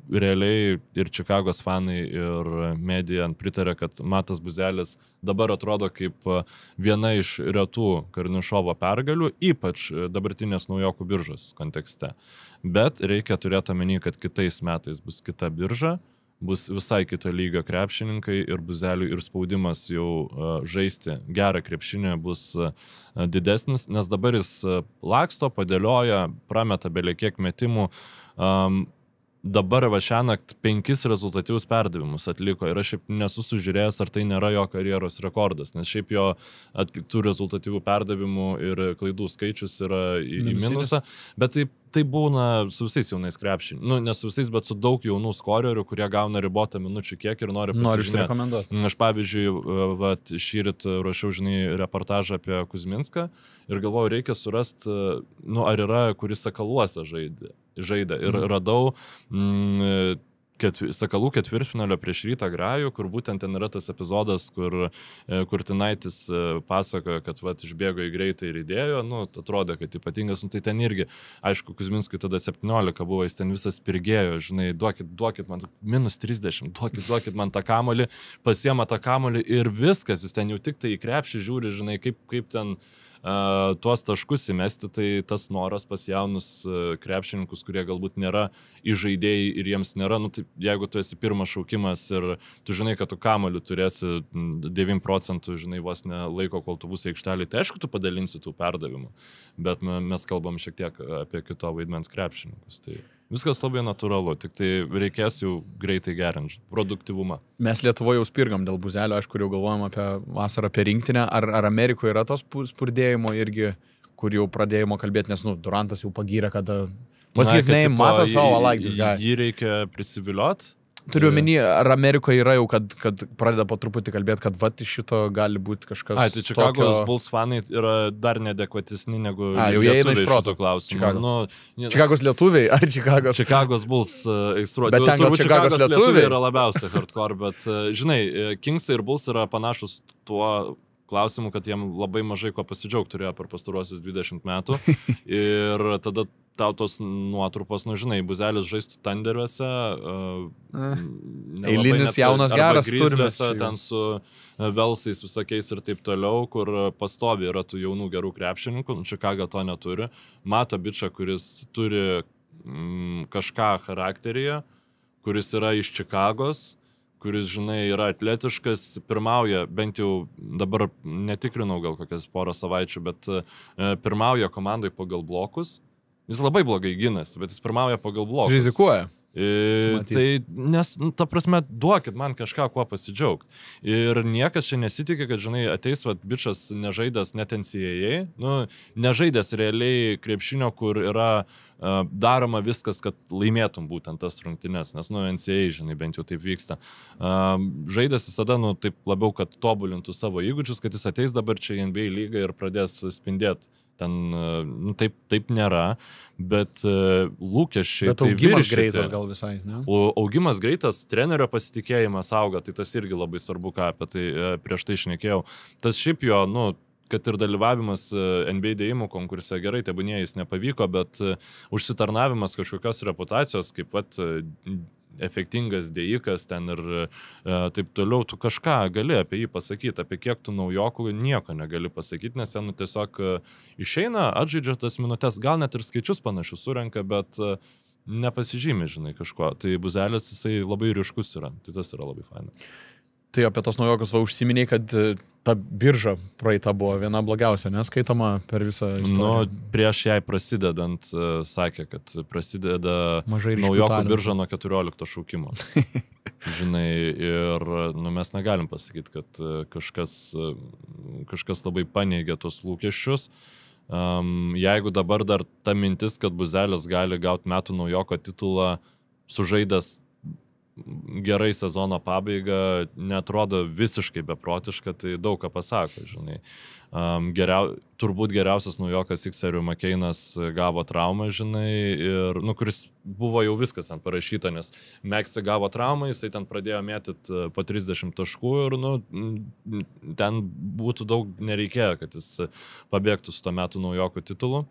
realiai ir Čikagos fanai, ir medija pritarė, kad Matas Buzelis dabar atrodo kaip viena iš retų Karnišovo pergalių, ypač dabartinės naujokų biržos kontekste. Bet reikia turėti omeny, kad kitais metais bus kita birža, bus visai kito lygio krepšininkai ir Buzeliui ir spaudimas jau žaisti gerą krepšinį bus didesnis, nes dabar jis laksto, padėlioja, prameta belekiek metimų. Dabar šiąnakt 5 rezultatyvus perdavimus atliko ir aš šiaip nesu sužiūrėjęs, ar tai nėra jo karjeros rekordas, nes šiaip jo atliktų rezultatyvų perdavimų ir klaidų skaičius yra į minusą, bet tai būna su visais jaunais krepšininkais. Ne su visais, bet su daug jaunų skorerių, kurie gauna ribotą minučių kiekį ir nori pasižymėti. Aš pavyzdžiui, šįryt ruošiau, reportažą apie Kuzminską ir galvojau, reikia surasti, ar yra, kuris Sakaluose žaidė. Ir radau Sakalų ketvirtfinalio prieš Rytą Grajų, kur būtent ten yra tas epizodas, kur Kurtinaitis pasakojo, kad išbėgo į greitą ir įdėjo, atrodė, kad ypatingas, tai ten irgi, aišku, Kuzminskui tada 17 buvo, jis ten visas pirgėjo, žinai, duokit man minus 30, duokit man tą kamolį, pasiema tą kamolį ir viskas, jis ten jau tik tai į krepšį žiūri, žinai, kaip ten tuos taškus įmesti, tai tas noras pas jaunus krepšininkus, kurie galbūt nėra įžaidėjai ir jiems nėra, tai jeigu tu esi pirmas šaukimas ir tu žinai, kad tu kamolių turėsi 9%, žinai, vos ne laiko, kol tu būsi aikštelį, tai aišku, tu padalinsi tų perdavimų, bet mes kalbam šiek tiek apie kito vaidmens krepšininkus, tai viskas labai natūralu, tik tai reikės jau greitai gerinti produktyvumą. Mes Lietuvoje jau spirgam dėl Buzelio, aišku, jau galvojam apie vasarą, apie rinktinę. Ar Amerikoje yra tos spurdėjimo irgi, kur jau pradėjimo kalbėti, nes, Durantas jau pagyrė, kad pasakys, mato savo, like this guy. Jį reikia prisiviliot. Turiu omeny, ar Amerikoje yra jau, kad pradeda po truputį kalbėti, kad iš šito gali būti kažkas tai Čikagos Bulls fanai yra dar neadekvatesni negu jau jie eina iš proto klausimų. Čikagos lietuviai ar Čikagos? Čikagos Bulls aistruoti. Bet ten gal Čikagos lietuviai yra labiausiai hardcore, bet žinai, Kingsai ir Bulls yra panašus tuo klausimu, kad jiem labai mažai ko pasidžiaugti turėjo per pastaruosius 20 metų. Ir tada tau tos nuotrupos, žinai, Buzelis žaistų Thunderiuose. Eilinis jaunas geras turimas. Ten su Velsais visokiais ir taip toliau, kur pastovi yra tų jaunų gerų krepšininkų. Čikaga to neturi. Mato bičą, kuris turi kažką charakteryje, kuris yra iš Čikagos, kuris, žinai, yra atletiškas, pirmauja, bent jau dabar netikrinau gal kokias porą savaičių, bet pirmauja komandai pagal blokus. Jis labai blogai ginasi, bet jis pirmauja pagal blokus. Rizikuoja. Tai, nes, ta prasme, duokit man kažką, kuo pasidžiaugti. Ir niekas čia nesitikė, kad, žinai, ateis, bičas nežaidęs net NCAA, nežaidęs realiai krepšinio, kur yra daroma viskas, kad laimėtum būtent tas rungtynes, nes, NCAA, žinai, bent jau taip vyksta. Žaidęs visada, taip labiau, kad tobulintų savo įgūdžius, kad jis ateis dabar čia į NBA lygą ir pradės spindėti. Ten, taip nėra, bet lūkesčiai tai viršyti. Bet augimas greitas gal visai, ne? Augimas greitas, trenerio pasitikėjimas auga, tai tas irgi labai svarbu, ką apie tai prieš tai šnekėjau. Tas šiaip jo, kad ir dalyvavimas NBA dėjimų konkurse gerai, tebūnie jis nepavyko, bet užsitarnavimas kažkokios reputacijos, kaip efektingas dėjikas ten ir taip toliau, tu kažką gali apie jį pasakyti, apie kiek tu naujokų nieko negali pasakyti, nes ten tiesiog išeina, atžaidžia tas minutės, gal net ir skaičius panašius surenka, bet nepasižymi, žinai, kažko. Tai Buzelis, jisai labai ryškus yra, tai tas yra labai faina. Tai apie tos naujokus užsiminiai, kad ta birža praeita buvo viena blogiausia, neskaitoma per visą istoriją. Prieš jai prasidedant, sakė, kad prasideda naujokų birža nuo 14 šaukimo. Žinai, ir mes negalim pasakyti, kad kažkas labai paneigė tos lūkesčius. Jeigu dabar dar ta mintis, kad Buzelis gali gauti metų naujoko titulą sužaidęs gerai sezono pabaiga, netrodo visiškai beprotiška, tai daug ką pasako, žinai. Turbūt geriausias naujokas Sixerių McCainas gavo traumą, žinai, ir, kuris buvo jau viskas ten parašyta, nes Maxi gavo traumą, jisai ten pradėjo mėtyti po 30 taškų ir, ten būtų daug nereikėjo, kad jis pabėgtų su to metų naujoko titulu.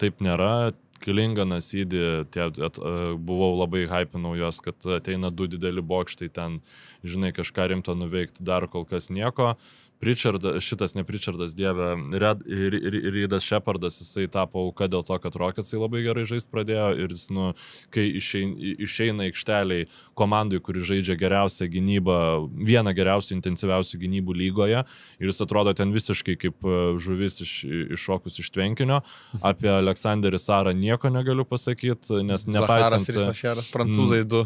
Taip nėra. Kilinganas įdį, buvau labai hypinau jos, kad ateina 2 dideli bokštai ten, žinai, kažką rimto nuveikti, dar kol kas nieko. Šitas ne Pritchardas, dieve, Reidas Shepardas, jisai tapo auka dėl to, kad Rocketsai labai gerai žaisti pradėjo ir jis, kai išeina aikšteliai komandai, kuri žaidžia geriausią gynybą, vieną geriausių intensyviausių gynybų lygoje ir jis atrodo ten visiškai kaip žuvis iššokus iš tvenkinio. Apie Aleksanderį Sarą nieko negaliu pasakyti, nes nepaisant... Zaharas ir Risašeras, prancūzai 2.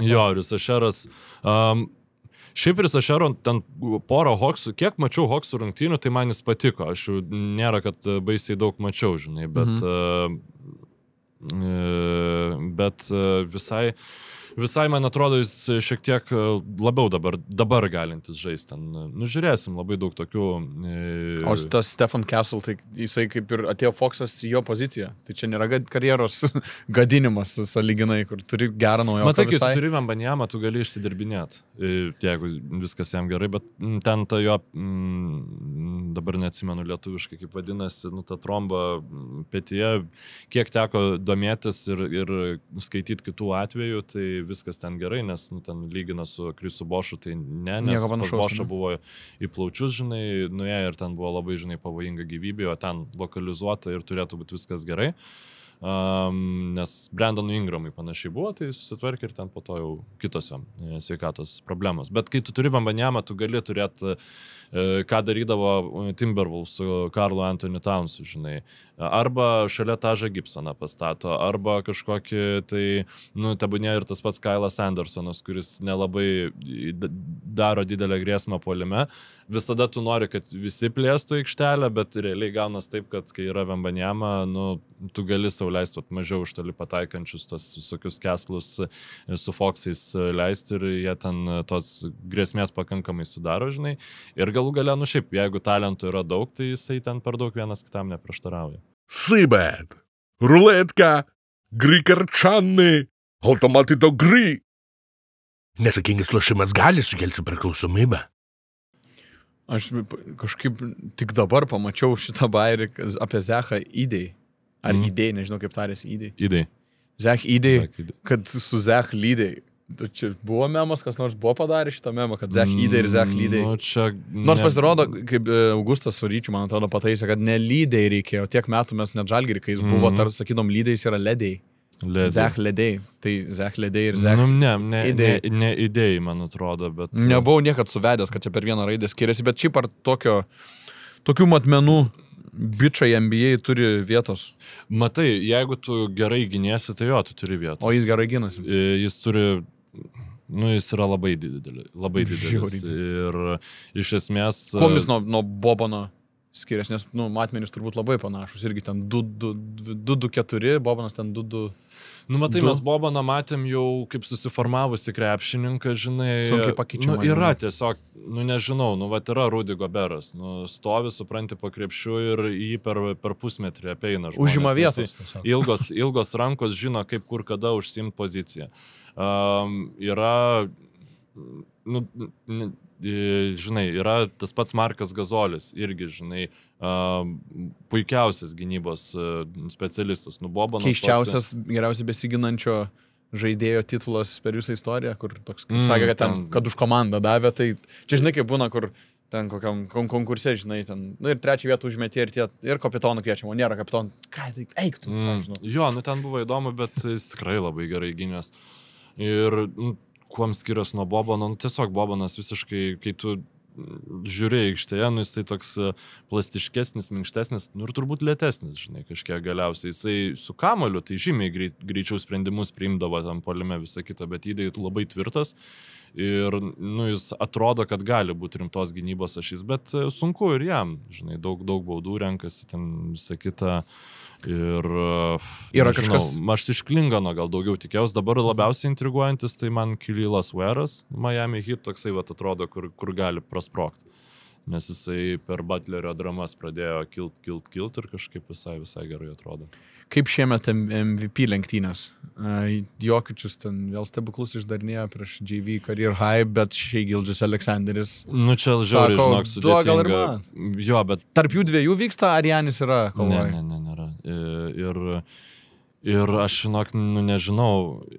Jo, Risašeras... Šiaip Risašero ten porą Hawksų, kiek mačiau Hawksų rungtynių, tai man jis patiko. Aš jau nėra, kad baisiai daug mačiau, žinai, bet visai visai, man atrodo, jis šiek tiek labiau dabar galintis žaisti. Nu, žiūrėsim, labai daug tokių... O tas Stefan Castle, tai jisai kaip ir atėjo Foxas į jo poziciją. Tai čia nėra karjeros gadinimas, sąlyginai, kur turi gerą naujoką. Matai, kai tu turi Vambanjamą, tu gali išsidirbinėti, jeigu viskas jam gerai, bet ten ta jo, dabar neatsimenu lietuviškai, kaip vadinasi, nu, ta tromba petyje, kiek teko domėtis ir skaityti kitų atvejų, tai viskas ten gerai, nes nu, ten lygina su Krisu Bošu, tai ne, nes Boša buvo į plaučius, žinai, nuėjo ir ten buvo labai, žinai, pavojinga gyvybė, o ten lokalizuota ir turėtų būti viskas gerai. Nes Brandonui Ingramui panašiai buvo, tai susitvarkė ir ten po to jau kitos sveikatos problemos. Bet kai tu turi Vambanjamą, tu gali turėti, ką darydavo Timberwolves su Karlu Anthony Townsu, žinai. Arba šalia Tažą Gibsoną pastato, arba kažkokį, tai, nu, tebūnė ir tas pats Kailas Andersonas, kuris nelabai daro didelę grėsmę puolime. Visada tu nori, kad visi plėstų aikštelę, bet realiai gaunas taip, kad kai yra Vambanjama, nu, tu gali sau leisti mažiau už toli pataikančius tos visokius keslus su Foxais leisti ir jie ten tos grėsmės pakankamai sudaro, žinai. Ir galų gale, nu šiaip, jeigu talentų yra daug, tai jisai ten per daug vienas kitam neprieštarauja. Sybet, ruletka, grikarčanai, automatito gry. Nesakingas lošimas gali sukelti priklausomybę. Aš kažkaip tik dabar pamačiau šitą bairį apie Zechą Idei. Ar Idei, nežinau kaip tarėsi Idei. Idei. Zech Idei, kad su Zech Lydei. Čia buvo memas, kas nors buvo padarė šitą memą, kad Zech Idei ir Zech Lydei. Nu, čia nors pasirodo, kaip Augustas Varyčių, man atrodo, pataisė, kad ne Lydei reikėjo. Tiek metų mes net Žalgirį, kai jis buvo, sakydom, Lydei jis yra Ledei. Zech Ledei. Tai Zech Ledei ir Zech ne idėjai, man atrodo, bet... Nebuvau niekad suvedęs, kad čia per vieną raidę skiriasi, bet šiaip ar tokių matmenų bičai NBA turi vietos. Matai, jeigu tu gerai giniesi, tai jo, tu turi vietos. O jis gerai ginasi. Jis turi, nu, jis yra labai didelis. Ir iš esmės... Kuom jis nuo Bobono skiriasi, nes, nu, matmenys turbūt labai panašus. Irgi ten 2-2-4, Bobonas ten 2-2... Nu, matai, mes Bobaną matėm jau kaip susiformavusi krepšininką, žinai. Sunkiai pakeičiama. Nu, yra tiesiog, nu, nežinau, nu, vat yra Rudy Goberas. Nu, stovi, supranti, po krepšiu ir jį per pusmetrį apeina žmonės. Užima vietos. Ilgos rankos žino, kaip kur kada užsiimt poziciją. Yra, nu, žinai, yra tas pats Markas Gazolis, irgi, žinai, puikiausias gynybos specialistas. Nu, Bobanas keiščiausias, geriausiai besiginančio žaidėjo titulas per visą istoriją, kur toks, sakė, kad už komandą davė, tai čia, žinai, kaip būna, kur ten kokiam konkurse, žinai, ten, nu, ir trečią vietą užmetė ir kapitonų kviečiamo, nėra kapitonų, ką tai eiktų. Jo, nu, ten buvo įdomu, bet jis tikrai labai gerai gynės. Ir kuom skiriasi nuo Bobano, nu, tiesiog Bobanas visiškai, kai tu žiūrė aikštėje, nu, jisai toks plastiškesnis, minkštesnis, nu, ir turbūt lėtesnis, žinai, kažkiek galiausiai. Jisai su kamoliu, tai žymiai greičiau sprendimus priimdavo tam puolime visą kitą, bet Idai labai tvirtas ir, nu, jis atrodo, kad gali būti rimtos gynybos ašys, bet sunku ir jam, žinai, daug baudų renkasi, ten visą kitą. Ir yra kažkas. Aš iš Klingano gal daugiau tikėjausi, dabar labiausiai intriguojantis, tai man Kililas Veras, Miami Heat, toksai vat atrodo, kur gali prasprogti. Nes jisai per Butlerio dramas pradėjo kilt ir kažkaip visai gerai atrodo. Kaip šiemet MVP lenktynės? Jokičius ten vėl stebuklus išdarinėjo prieš JV Career High, bet Shai Gilgeous-Alexanderis. Nu čia žiauriai, žinok, sudėtinga. Jo, bet... Tarp jų dviejų vyksta, ar Janis yra kovoje? Ne, nėra. Ir aš, žinok, nu, nežinau,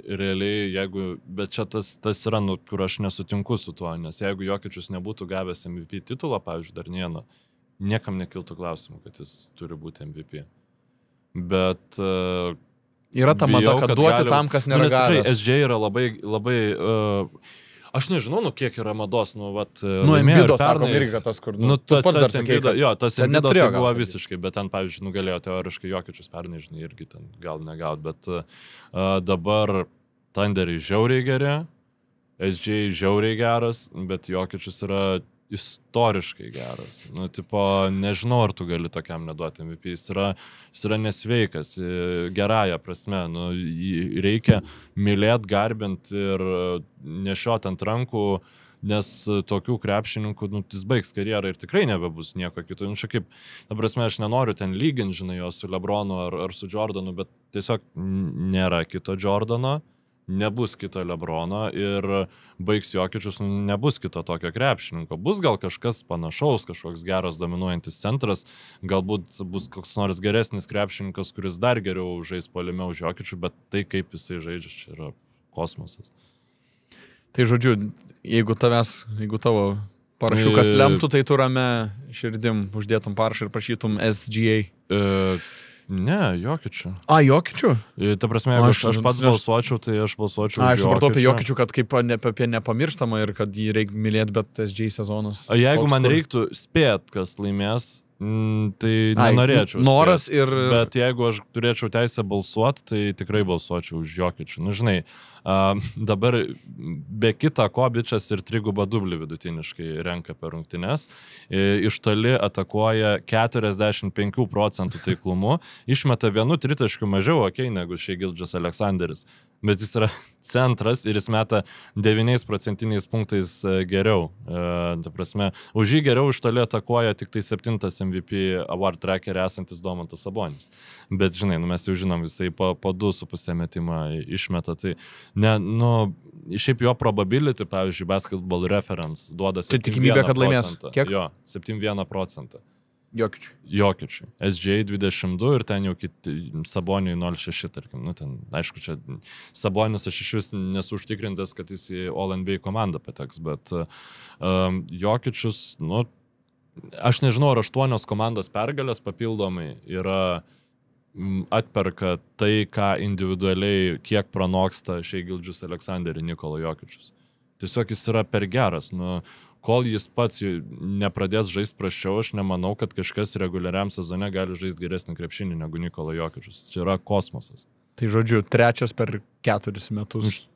realiai, jeigu, bet čia tas yra, nu, kur aš nesutinku su tuo, nes jeigu Jokičius nebūtų gavęs MVP titulą, pavyzdžiui, dar niekam nekiltų klausimų, kad jis turi būti MVP. Bet... yra ta mada, kad duoti tam, kas nėra gavęs. Tikrai, SJ yra labai... Aš nežinau, nu, kiek yra mados, nu, vat... Nu, Embiido sakom irgi, kad tas, kur... Nu, tas Embiido, jo, tas Embiido tai buvo visiškai, bet ten, pavyzdžiui, nugalėjo teoriškai Jokičius pernai, žinai, irgi ten gal negaut, bet dabar Thunderiai žiauriai geri, SJ žiauriai geras, bet Jokičius yra istoriškai geras. Nu, tipo, nežinau, ar tu gali tokiam neduoti MVP. Jis yra nesveikas, gerąją prasme. Nu, reikia mylėti, garbinti ir nešioti ant rankų, nes tokių krepšininkų, nu, jis baigs karjerą ir tikrai nebebus nieko kito. Nu, čia kaip, ta prasme, aš nenoriu ten lyginti, žinai, jo su LeBronu ar su Jordanu, bet tiesiog nėra kito Jordano. Nebus kito LeBrono ir baigs Jokičius, nebus kito tokio krepšininko. Bus gal kažkas panašaus, kažkoks geras dominuojantis centras, galbūt bus koks nors geresnis krepšininkas, kuris dar geriau žais puolime už Jokičių, bet tai kaip jisai žaidžia, čia yra kosmosas. Tai žodžiu, jeigu tavo parašiukas lemtų, tai tu rame širdim uždėtum parašą ir prašytum SGA. Ne, Jokičių. Jokičių? Ta prasme, jeigu aš pats balsuočiau, tai aš balsuočiau už Jokičių. Aš supratau apie Jokičių, kad kaip apie nepamirštamą ir kad jį reikia mylėti, bet SGA sezonas. Jeigu man reiktų spėt, kas laimės, tai nenorėčiau. Noras spėt. ir... Bet jeigu aš turėčiau teisę balsuoti, tai tikrai balsuočiau už Jokičių. Nu, žinai, dabar be kita ko bičas ir trigubą dublį vidutiniškai renka per rungtynes. Iš toli atakuoja 45% taiklumu, išmeta vienu tritaškiu mažiau, negu Shai Gilgeous-Alexanderis. Bet jis yra centras ir jis meta 9% punktais geriau. Ta prasme, už jį geriau iš toli atakuoja tik tai 7 MVP award trackerį esantis Domantas Sabonis. Bet žinai, mes jau žinom, jisai po 2,5 metimą išmeta. Tai ne, nu, šiaip jo probability, pavyzdžiui, Basketball Reference duoda 71%. Tai tikimybė, kad laimės. Kiek? Jo, 71%. Jokičiui. SGA 22 ir ten jau Saboniui 0,6, tarkim. Nu, ten, aišku, čia Sabonis aš iš vis nesu užtikrintas, kad jis į All-NBA komandą pateks, bet Jokičius, nu, aš nežinau, ar 8 komandos pergalės papildomai yra atperka tai, ką individualiai, kiek pranoksta Shai Gilgeous-Alexanderį Nikola Jokičius. Tiesiog jis yra per geras, nu, kol jis pats nepradės žaisti praščiau, aš nemanau, kad kažkas reguliariam sezone gali žaisti geresnį krepšinį negu Nikola Jokičius. Čia yra kosmosas. Tai žodžiu, 3 per 4 metus.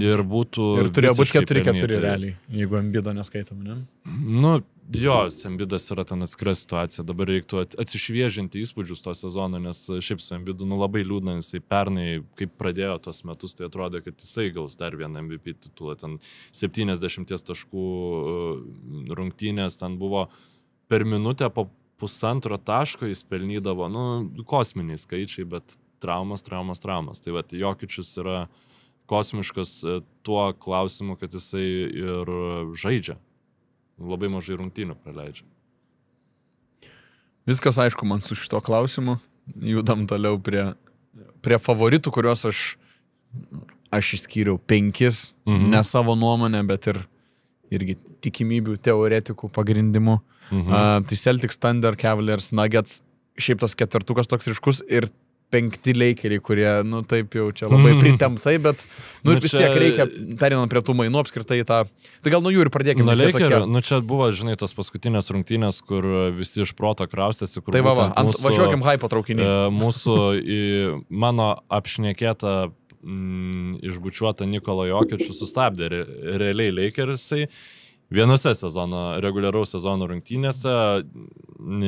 Ir būtų... Ir turėjo būti 4-4 realiai, jeigu Embiido neskaitam, ne? Nu, jo, Embiidas yra ten atskira situacija. Dabar reiktų atsišviežinti įspūdžius to sezono, nes šiaip su Embiidu labai liūdna, jisai pernai, kaip pradėjo tos metus, tai atrodė, kad jisai gaus dar vieną MVP titulą. Ten 70 taškų rungtynės, ten buvo per minutę po 1,5 taško jis pelnydavo, nu, kosminiai skaičiai, bet traumas. Tai vat, Jokičius yra kosmiškas tuo klausimu, kad jisai ir žaidžia. Labai mažai rungtynių praleidžia. Viskas aišku man su šito klausimu. Judam toliau prie favoritų, kuriuos aš išskyriau 5, ne savo nuomonę, bet irgi tikimybių teoretikų pagrindimu. Tai Celtics, Thunder, Cavaliers, Nuggets, šiaip tas ketvirtukas toks ryškus ir 5 Lakeriai, kurie, nu taip jau čia labai pritemptai, bet nu vis tiek reikia, perinant prie tų mainų apskritai tą. Tai gal nuo jų ir pradėkime. Nu, Lakerių, nu čia buvo, žinai, tos paskutinės rungtynės, kur visi iš proto kraustėsi, kur tai važiuokim hypo traukinį. Mano apšnekėta išbučiuota Nikola Jokičių sustabdė realiai Lakersai. Vienose reguliaraus sezono rungtynėse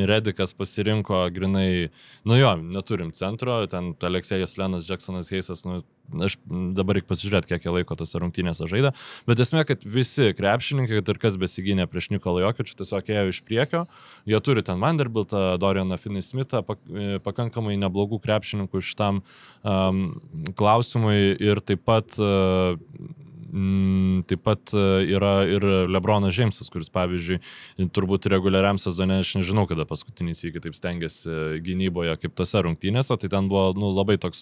Redikas pasirinko grinai, nu jo, neturim centro, ten Aleksėjas Lenas, Jacksonas Heisas, nu, aš dabar reikia pasižiūrėti, kiek jie laiko tose rungtynėse žaidė, bet esmė, kad visi krepšininkai, kad ir kas besigynė prieš Nikolą Jokičių, tiesiog ėjo iš priekio, jie turi ten Vanderbiltą, Dorianą Finney-Smithą, pakankamai neblogų krepšininkų šitam klausimui ir taip pat yra ir LeBronas Jamesas, kuris, pavyzdžiui, turbūt reguliariam sezone, aš nežinau, kada paskutinį sykį taip stengiasi gynyboje kaip tose rungtynėse, tai ten buvo labai toks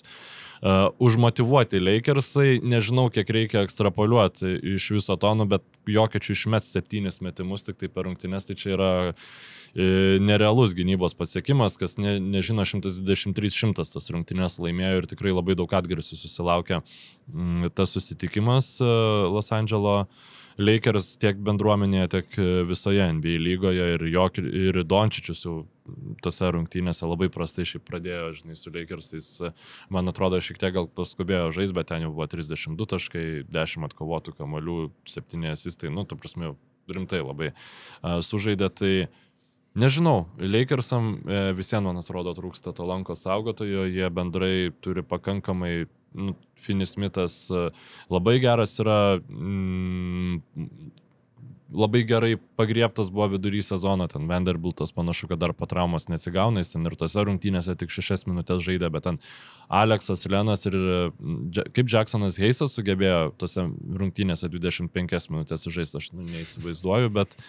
užmotyvuoti Lakersai, nežinau, kiek reikia ekstrapoliuoti iš viso tonų, bet Jokičių išmest 7 metimus tik tai per rungtynės, tai čia yra nerealus gynybos pasiekimas, kas nežino 123-100 tas rungtynės laimėjo ir tikrai labai daug atgarsių susilaukė tas susitikimas Los Andželo Lakers tiek bendruomenėje, tiek visoje NBA lygoje ir Dončičius jau tose rungtynėse labai prastai šiaip pradėjo, žinai, su Lakersais, man atrodo, šiek tiek gal paskubėjo žais, bet ten jau buvo 32 taškai, 10 atkovotų kamuolių, 7 asistai, nu, ta prasme, rimtai labai sužaidė, tai nežinau, Lakersam visiems, man atrodo, trūksta to lanko saugotojo, jie bendrai turi pakankamai, Finney Smithas labai geras yra, labai gerai pagriebtas buvo vidury sezono, ten Vanderbiltas panašu, kad dar po traumos neatsigauna, jis ten ir tose rungtynėse tik 6 minutės žaidė, bet ten Aleksas Lenas ir kaip Jacksonas Heisas sugebėjo tose rungtynėse 25 minutės žaisti, aš neįsivaizduoju, bet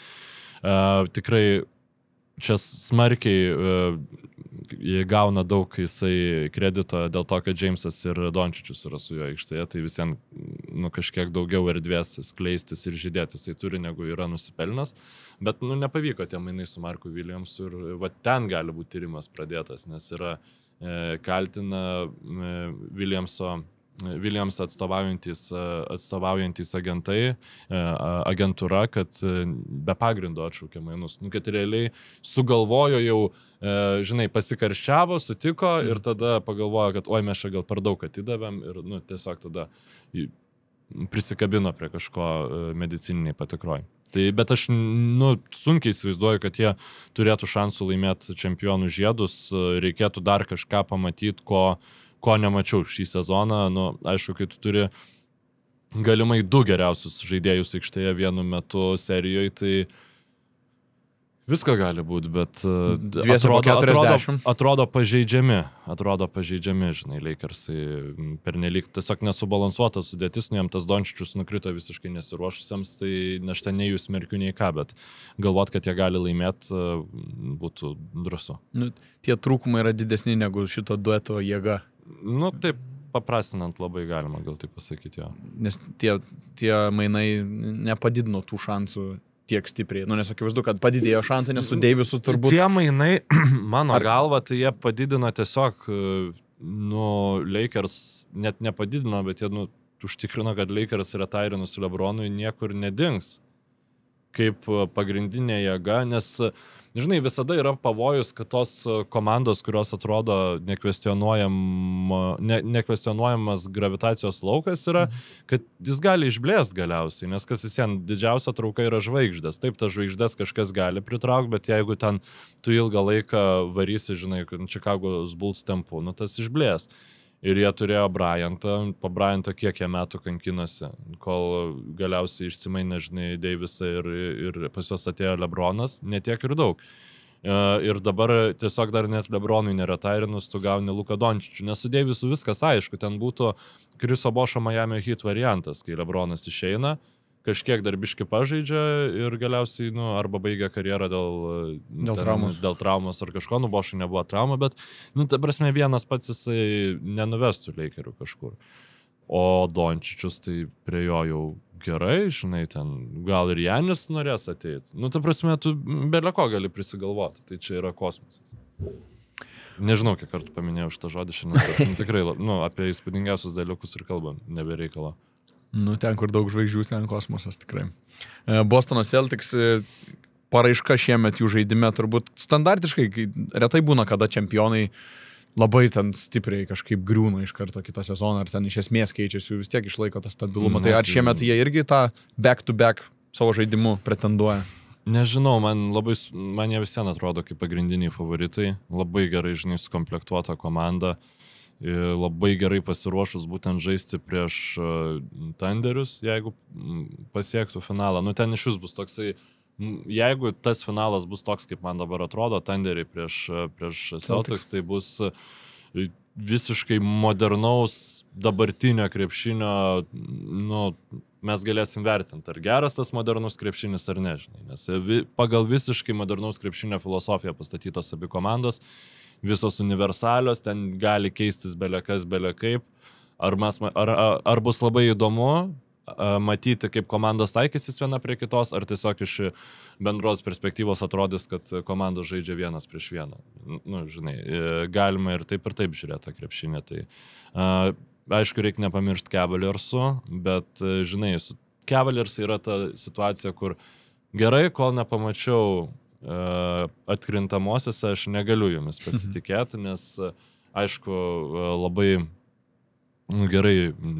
tikrai čia smarkiai gauna daug jisai kredito dėl to, kad Jamesas ir Dončičius yra su juo aikštėje, tai visiems kažkiek daugiau erdvės skleistis ir žydėti jisai turi, negu yra nusipelnęs, bet nepavyko tie mainai su Marku Williamsu ir va ten gali būti tyrimas pradėtas, nes yra kaltina Williams atstovaujantis agentai, agentūra, kad be pagrindo atšaukė mainus. Kad realiai sugalvojo jau, žinai, pasikarščiavo, sutiko ir tada pagalvojo, kad oi, mes čia gal per daug atidavėm ir tiesiog tada prisikabino prie kažko medicininiai patikroj. Tai, bet aš sunkiai įsivaizduoju, kad jie turėtų šansų laimėti čempionų žiedus, reikėtų dar kažką pamatyti, ko nemačiau šį sezoną. Aišku, kai tu turi galimai 2 geriausius žaidėjus aikštėje vienu metu serijoje, tai viską gali būti, bet atrodo pažeidžiami, žinai, Lakersai pernelyg tiesiog nesubalansuotas sudėtis, jam tas Dončičius nukrito visiškai nesiruošusiems, tai aš ten nei jų smerkiu, nei ką, bet galvot, kad jie gali laimėti, būtų drąsu. Tie trūkumai yra didesni negu šito dueto jėga. Taip, paprastinant labai galima gal taip pasakyti, jo. Nes tie mainai nepadidino tų šansų tiek stipriai. Nes akivaizdu, kad padidėjo šansai, nes su Davisu turbūt... Tie mainai, mano galva, tai jie padidino tiesiog, Lakers net nepadidino, bet jie užtikrino, kad Lakers retairinus LeBronui niekur nedings kaip pagrindinė jėga, nes, žinai, visada yra pavojus, kad tos komandos, kurios atrodo nekvestionuojamas gravitacijos laukas yra, kad jis gali išblėsti galiausiai, nes kas visien didžiausia trauka yra žvaigždės. Taip, tas žvaigždės kažkas gali pritraukti, bet jeigu ten tu ilgą laiką varysi, žinai, Chicago's Bulls tempu, tas išblės. Ir jie turėjo Bryantą, po Bryanto kiek jie metų kankinosi, kol galiausiai išsimainė, žinai, Davisą ir pas juos atėjo LeBronas, netiek ir daug. Ir dabar tiesiog dar net LeBronui neretairinus, tu gauni Luką Dončičių, nes su Davisu viskas aišku, ten būtų Chriso Bošo Miami Heat variantas, kai LeBronas išeina, kažkiek dar biški pažaidžia ir galiausiai, arba baigia karjerą dėl traumos ar kažko, Bošui nebuvo trauma, bet, ta prasme, vienas pats jisai nenuvestų Lakerių kažkur. O Dončičius, tai prie jo jau gerai, žinai, ten gal ir Janis norės ateiti. Ta prasme, tu beleko gali prisigalvoti, tai čia yra kosmosas. Nežinau, kiek kartų paminėjau šitą žodį šiandien, tikrai, apie įspūdingiausius dalykus ir kalbam, nebereikalo. Ten, kur daug žvaigždžių, ten kosmosas tikrai. Bostono Celtics paraiška šiemet jų žaidime turbūt standartiškai, retai būna, kada čempionai labai ten stipriai kažkaip griūna iš karto kitą sezoną, ar ten iš esmės keičiasi, vis tiek išlaiko tą stabilumą. Tai ar šiemet jie irgi tą back-to-back savo žaidimu pretenduoja? Nežinau, man jie visien atrodo kaip pagrindiniai favoritai. Labai gerai, žinai, sukomplektuota komanda. Labai gerai pasiruošus būtent žaisti prieš Thunderius, jeigu pasiektų finalą. Ten iš vis bus toksai, jeigu tas finalas bus toks, kaip man dabar atrodo, Thunderiai prieš Celtics, tai bus visiškai modernaus dabartinio krepšinio, mes galėsim vertinti, ar geras tas modernus krepšinis ar ne, žinai, nes pagal visiškai modernaus krepšinio filosofiją pastatytos abi komandos, visos universalios, ten gali keistis belekas, belekaip. Ar bus labai įdomu matyti, kaip komandos taikysis viena prie kitos, ar tiesiog iš bendros perspektyvos atrodys, kad komandos žaidžia vienas prieš vieną. Žinai, galima ir taip žiūrėti tą krepšinį. Tai, aišku, reikia nepamiršti Cavaliersų, bet, žinai, su Cavaliers yra ta situacija, kur gerai, kol nepamačiau atkrintamosiose, aš negaliu jumis pasitikėti, nes, aišku, labai gerai,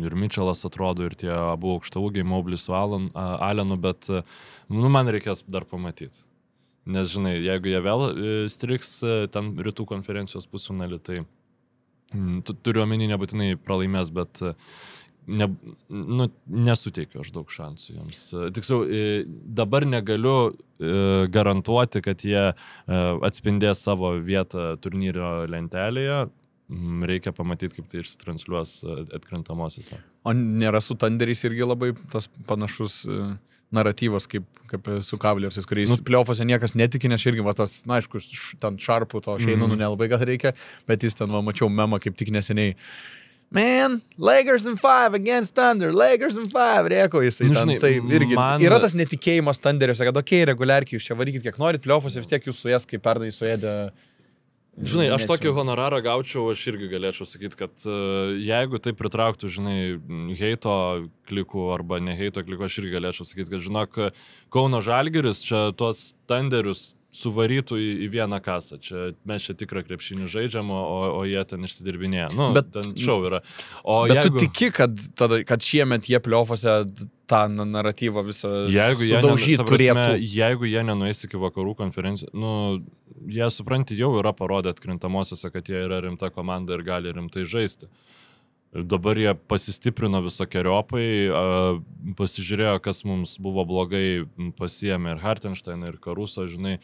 ir Mitchellas atrodo, ir tie abu aukštaugiai, Mobley su Allenu, bet man reikės dar pamatyti. Nes, žinai, jeigu jie vėl striks ten rytų konferencijos pusfinalį, tai turiu omeny nebūtinai pralaimės, bet nesuteikiu aš daug šansų jiems. Tiksliau, dabar negaliu garantuoti, kad jie atspindės savo vietą turnyro lentelėje. Reikia pamatyti, kaip tai išsitransliuos atkrintamosiose. O nėra su Thunderiais irgi labai tas panašus naratyvas kaip su Cavaliersais, kuriais playoffuose niekas netiki, nes irgi va tas, na aišku, ten Sharpų to Šeinonų nelabai gal reikia, bet jis ten, va, mačiau memą kaip tik neseniai. Man, Lakers in 5 against Thunder, Lakers in 5, rėko jisai. Žinai, tai irgi yra tas netikėjimas Thunderiuose, kad reguliarkiai jūs čia varykit kiek norit, playoffuose vis tiek jūs suės, kaip pernai suėdė. Žinai, aš tokį honorarą gaučiau, aš irgi galėčiau sakyti, kad jeigu tai pritrauktų, žinai, heito klikų arba ne heito klikų, aš irgi galėčiau sakyti, kad, žinok, Kauno Žalgiris čia tuos Thunderius suvarytų į vieną kasą. Mes čia tikrą krepšinį žaidžiam, o jie ten išsidirbinėja. Bet ten šau yra. Bet tu tiki, kad šiemet jie playoffuose tą naratyvą visą sudaužyti turėtų? Jeigu jie nenueis iki vakarų konferencijų, jie, supranti, jau yra parodę atkrintamosiose, kad jie yra rimta komanda ir gali rimtai žaisti. Ir dabar jie pasistiprino visokiojopai, pasižiūrėjo, kas mums buvo blogai, pasiėmė ir Hartensteiną, ir Caruso, žinai.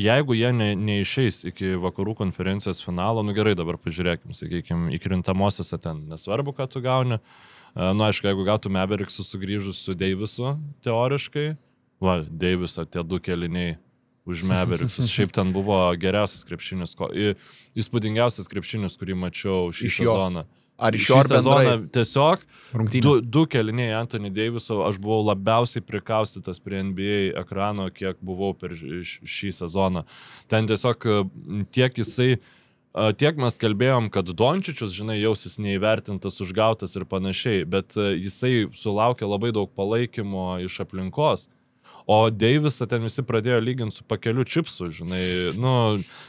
Jeigu jie neišeis iki vakarų konferencijos finalo, gerai, dabar pažiūrėkim, sakykime, įkrintamosiose ten nesvarbu, ką tu gauni. Aišku, jeigu gautų Mavericksų sugrįžus su Davisu, teoriškai, Daviso tie 2 keliniai už Mavericksus. Šiaip ten buvo geriausias krepšinis, įspūdingiausias krepšinis, kurį mačiau šį sezoną. Ar iš jo ar bendrai? Tiesiog 2 keliniai Anthony Daviso, aš buvau labiausiai prikaustytas prie NBA ekrano, kiek buvau per šį sezoną. Ten tiesiog tiek mes kalbėjom, kad Dončičius, žinai, jausis neįvertintas, užgautas ir panašiai, bet jisai sulaukė labai daug palaikymo iš aplinkos. O Davisą ten visi pradėjo lyginti su pakeliu čipsu, žinai,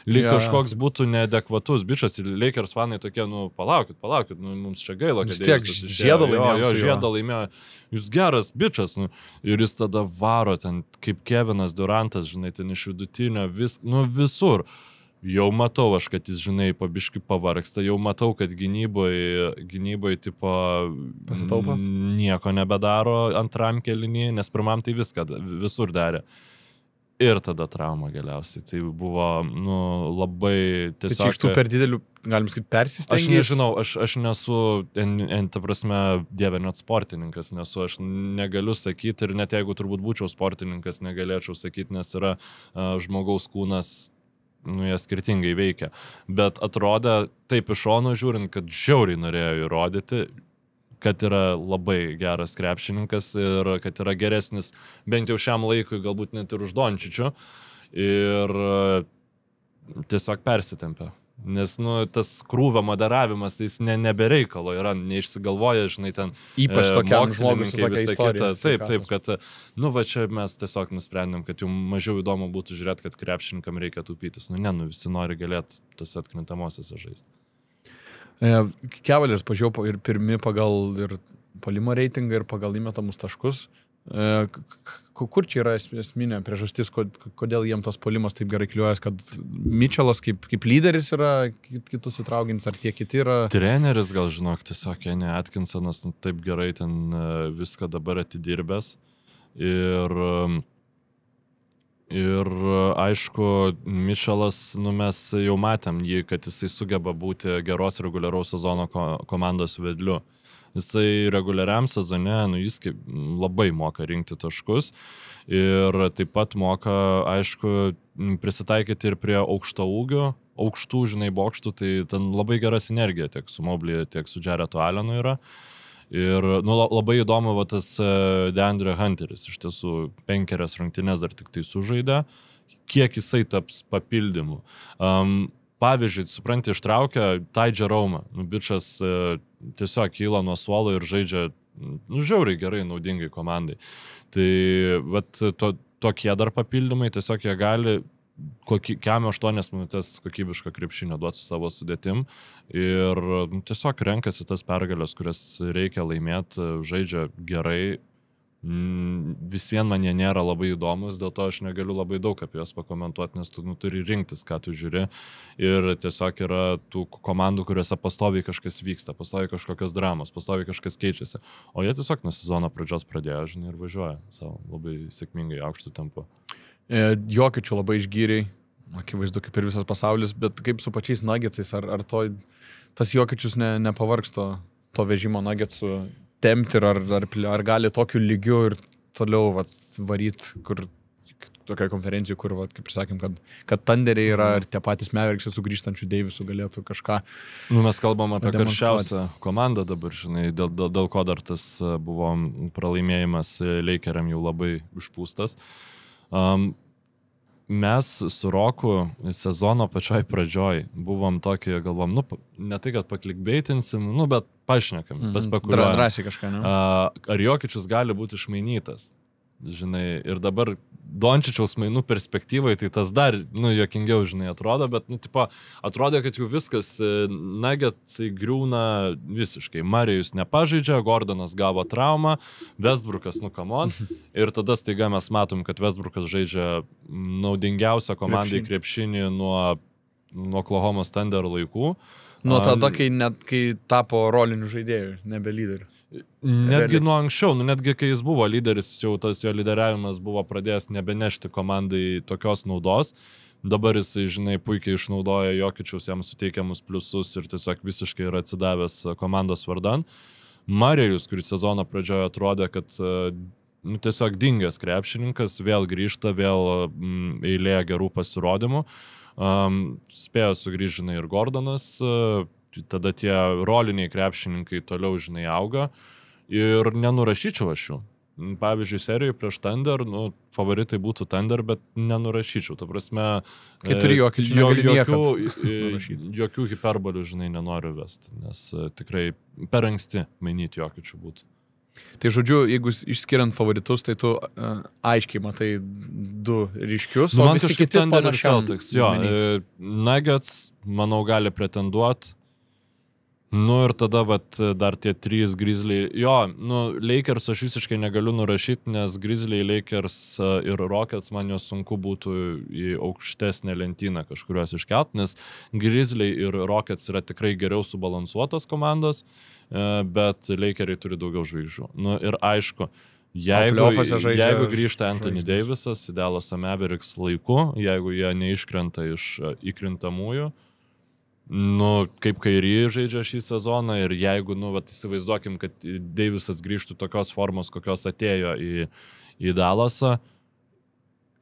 lyg kažkoks būtų neadekvatus bičas ir Lakers fanai tokie, palaukit, mums čia gaila, kad Davisas žiedą laimėjo. Žiedą laimėjo, jūs geras bičas, ir jis tada varo ten, kaip Kevinas Durantas, žinai, ten iš vidutinio, visur. Jau matau aš, kad jis, žinai, pabiškai pavargsta, jau matau, kad gynyboje tipo nieko nebedaro antram kėlinį, nes pirmam tai visur darė. Ir tada trauma galiausiai. Tai buvo, labai tiesiog... Tai čia iš tų per didelių, galim sakyti, persistengęs? Aš nežinau, aš nesu, ta prasme, dieve, net sportininkas nesu, aš negaliu sakyti ir net jeigu turbūt būčiau sportininkas, negalėčiau sakyti, nes yra žmogaus kūnas, jie skirtingai veikia. Bet atrodė taip iš šono žiūrint, kad žiauriai norėjo įrodyti, kad yra labai geras krepšininkas ir kad yra geresnis bent jau šiam laikui, galbūt net ir už Dončičių. Ir tiesiog persitempė. Nes, tas krūvio moderavimas, tai jis nebereikalo yra, neišsigalvoja, žinai, ten ypač tokiam žmogui su tokia istorija. Taip, kad, čia mes tiesiog nusprendėm, kad jums mažiau įdomu būtų žiūrėti, kad krepšininkam reikia tupytis. Visi nori galėti tose atkrintamosiose žaisti. Cavaliers pažiūrėjau ir pirmi pagal ir puolimo reitingą ir pagal įmetamus taškus. Kur čia yra esminė priežastis, kodėl jiem tas puolimas taip gerai kliuojas, kad Mitchellas kaip lyderis yra kitus įtraugins, ar tie kiti yra? Treneris gal žinok, tiesiog Kenny Atkinsonas taip gerai ten viską dabar atidirbęs. Ir aišku, Mitchellas, mes jau matėm jį, kad jisai sugeba būti geros reguliaraus sezono komandos vedliu. Jisai reguliariam sezone, jis labai moka rinkti taškus ir taip pat moka, aišku, prisitaikyti ir prie aukštų, žinai, bokštų, tai ten labai gera sinergija tiek su Mobley, tiek su Jaretu Allenu yra. Ir labai įdomu, tas DeAndre Hunteris, iš tiesų 5 rungtynes dar tik tai sužaidė, kiek jisai taps papildymu. Pavyzdžiui, supranti, ištraukia Ty Jerome, bičas tiesiog kyla nuo suolo ir žaidžia, žiauriai gerai, naudingai komandai. Tai tokie dar papildymai, tiesiog jie gali kiam 8 minutės kokybišką krepšinio duoti su savo sudėtim ir tiesiog renkasi tas pergalės, kurias reikia laimėti, žaidžia gerai. Vis vien man jie nėra labai įdomus, dėl to aš negaliu labai daug apie juos pakomentuoti, nes tu turi rinktis, ką tu žiūri. Ir tiesiog yra tų komandų, kuriuose pastoviai kažkas vyksta, pastoviai kažkokios dramos, pastoviai kažkas keičiasi. O jie tiesiog nuo sezono pradžios pradėjo, žinai, ir važiuoja savo labai sėkmingai aukštų tempu. Jokičių labai išgyriai, akivaizdu kaip ir visas pasaulis, bet kaip su pačiais Nuggetsais, ar tas Jokičius nepavargsto to vežimo Nuggetsų tempti ir ar gali tokiu lygiu ir toliau varyti, kur tokia konferencija, kur, kaip ir sakėm, kad Thunderiai yra ir tie patys Mavericksai su grįžtančiu Davisu galėtų kažką. Mes kalbam apie karščiausią komandą dabar, žinai, dėl ko dar tas buvo pralaimėjimas Lakeriam jau labai išpūstas. Mes su Roku sezono pačioj pradžioj buvom tokį, galvom, ne tai, kad paklikbeitinsim, bet pašnekam, paspekuliuojam. Drąsiai kažką, ne? Ar Jokičius gali būti išmainytas? Žinai, ir dabar Dončičiaus mainų perspektyvai, tai tas dar, juokingiau, žinai, atrodo, bet, atrodė, kad jau viskas, Nuggetsai griūna visiškai. Marijus nepažaidžia, Gordonas gavo traumą, Westbrookas, come on, ir tada staiga mes matom, kad Westbrookas žaidžia naudingiausią komandai krepšinį nuo Oklahomos Thunder laikų. Nuo tada, kai tapo rolinių žaidėjų, nebe lyderių. Netgi nuo anksčiau, netgi kai jis buvo lyderis, jau tas jo lyderiavimas buvo pradėjęs nebenešti komandai tokios naudos. Dabar jis, žinai, puikiai išnaudoja Jokičiaus jam suteikiamus pliusus ir tiesiog visiškai yra atsidavęs komandos vardan. Marijus, kuris sezono pradžioje atrodė, kad tiesiog dingęs krepšininkas, vėl grįžta, vėl eilė gerų pasirodymų. Spėjo sugrįžti, žinai, ir Gordonas, tada tie roliniai krepšininkai toliau, žinai, auga ir nenurašyčiau aš jų. Pavyzdžiui, serijoje prieš Thunder, favoritai būtų Thunder, bet nenurašyčiau. Ta prasme, kai turi jokių hiperbolių, žinai, nenoriu vesti, nes tikrai per anksti mainyti Jokičių būtų. Tai žodžiu, jeigu išskiriant favoritus, tai tu aiškiai matai du ryškius, o visi kiti panašiam. Nuggets, manau, gali pretenduoti. Ir tada dar tie 3 Grizzliai. Lakers aš visiškai negaliu nurašyti, nes Grizzliai, Lakers ir Rockets man jos sunku būtų į aukštesnę lentyną kažkurios iškelt, nes Grizzliai ir Rockets yra tikrai geriau subalansuotos komandos, bet Lakeriai turi daugiau žvaigždžių. Ir aišku, jeigu grįžta Anthony Davisas į Dallas Mavericks laiku, jeigu jie neiškrenta iš įkrintamųjų, kaip kairį žaidžia šį sezoną ir jeigu, įsivaizduokim, kad Davisas grįžtų tokios formos, kokios atėjo į Dallasą,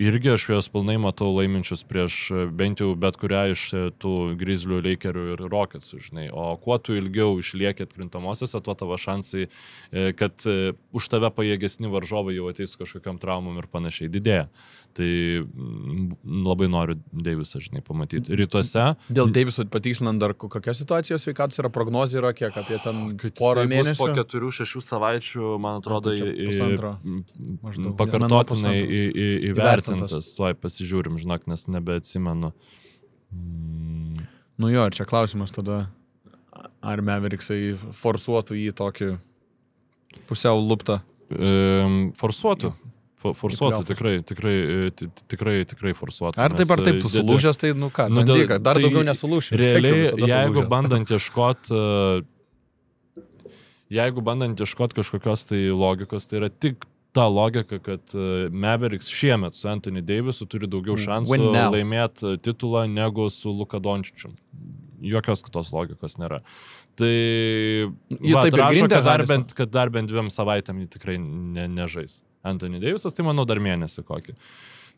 irgi aš juos pilnai matau laiminčius prieš bent jau bet kurią iš tų Grizzlių, Lakerių ir Rocketsų, žinai. O kuo tu ilgiau išlieki atkrintamosiose, tuo tavo šansai, kad už tave pajėgesni varžovai jau ateis su kažkokiam traumom ir panašiai didėja. Tai labai noriu Davisą, žinai, pamatyti. Rytuose. Dėl Daviso patikslinant, dar kokia situacija sveikatos yra, prognozija yra kiek apie ten porą mėnesių? Po 4-6 savaičių, man atrodo, pakartotinai įvertintas. Tuoj pasižiūrim, žinok, nes nebeatsimenu. Ir čia klausimas tada, ar Mavericksai forsuotų į tokį pusiau luptą? Forsuotų, tikrai forsuotų. Ar taip tu sulūžęs, tai bandyk, dar daugiau nesulūšiu. Realiai, jeigu bandant ieškoti kažkokios tai logikos, tai yra tik ta logika, kad Mavericks šiemet su Anthony Davisu turi daugiau šansų laimėti titulą negu su Luka Dončičium. Jokios kitos logikos nėra. Tai rašo, kad dar bent 2 savaitėm jį tikrai nežais. Anthony Davisas, tai manau dar mėnesį kokį.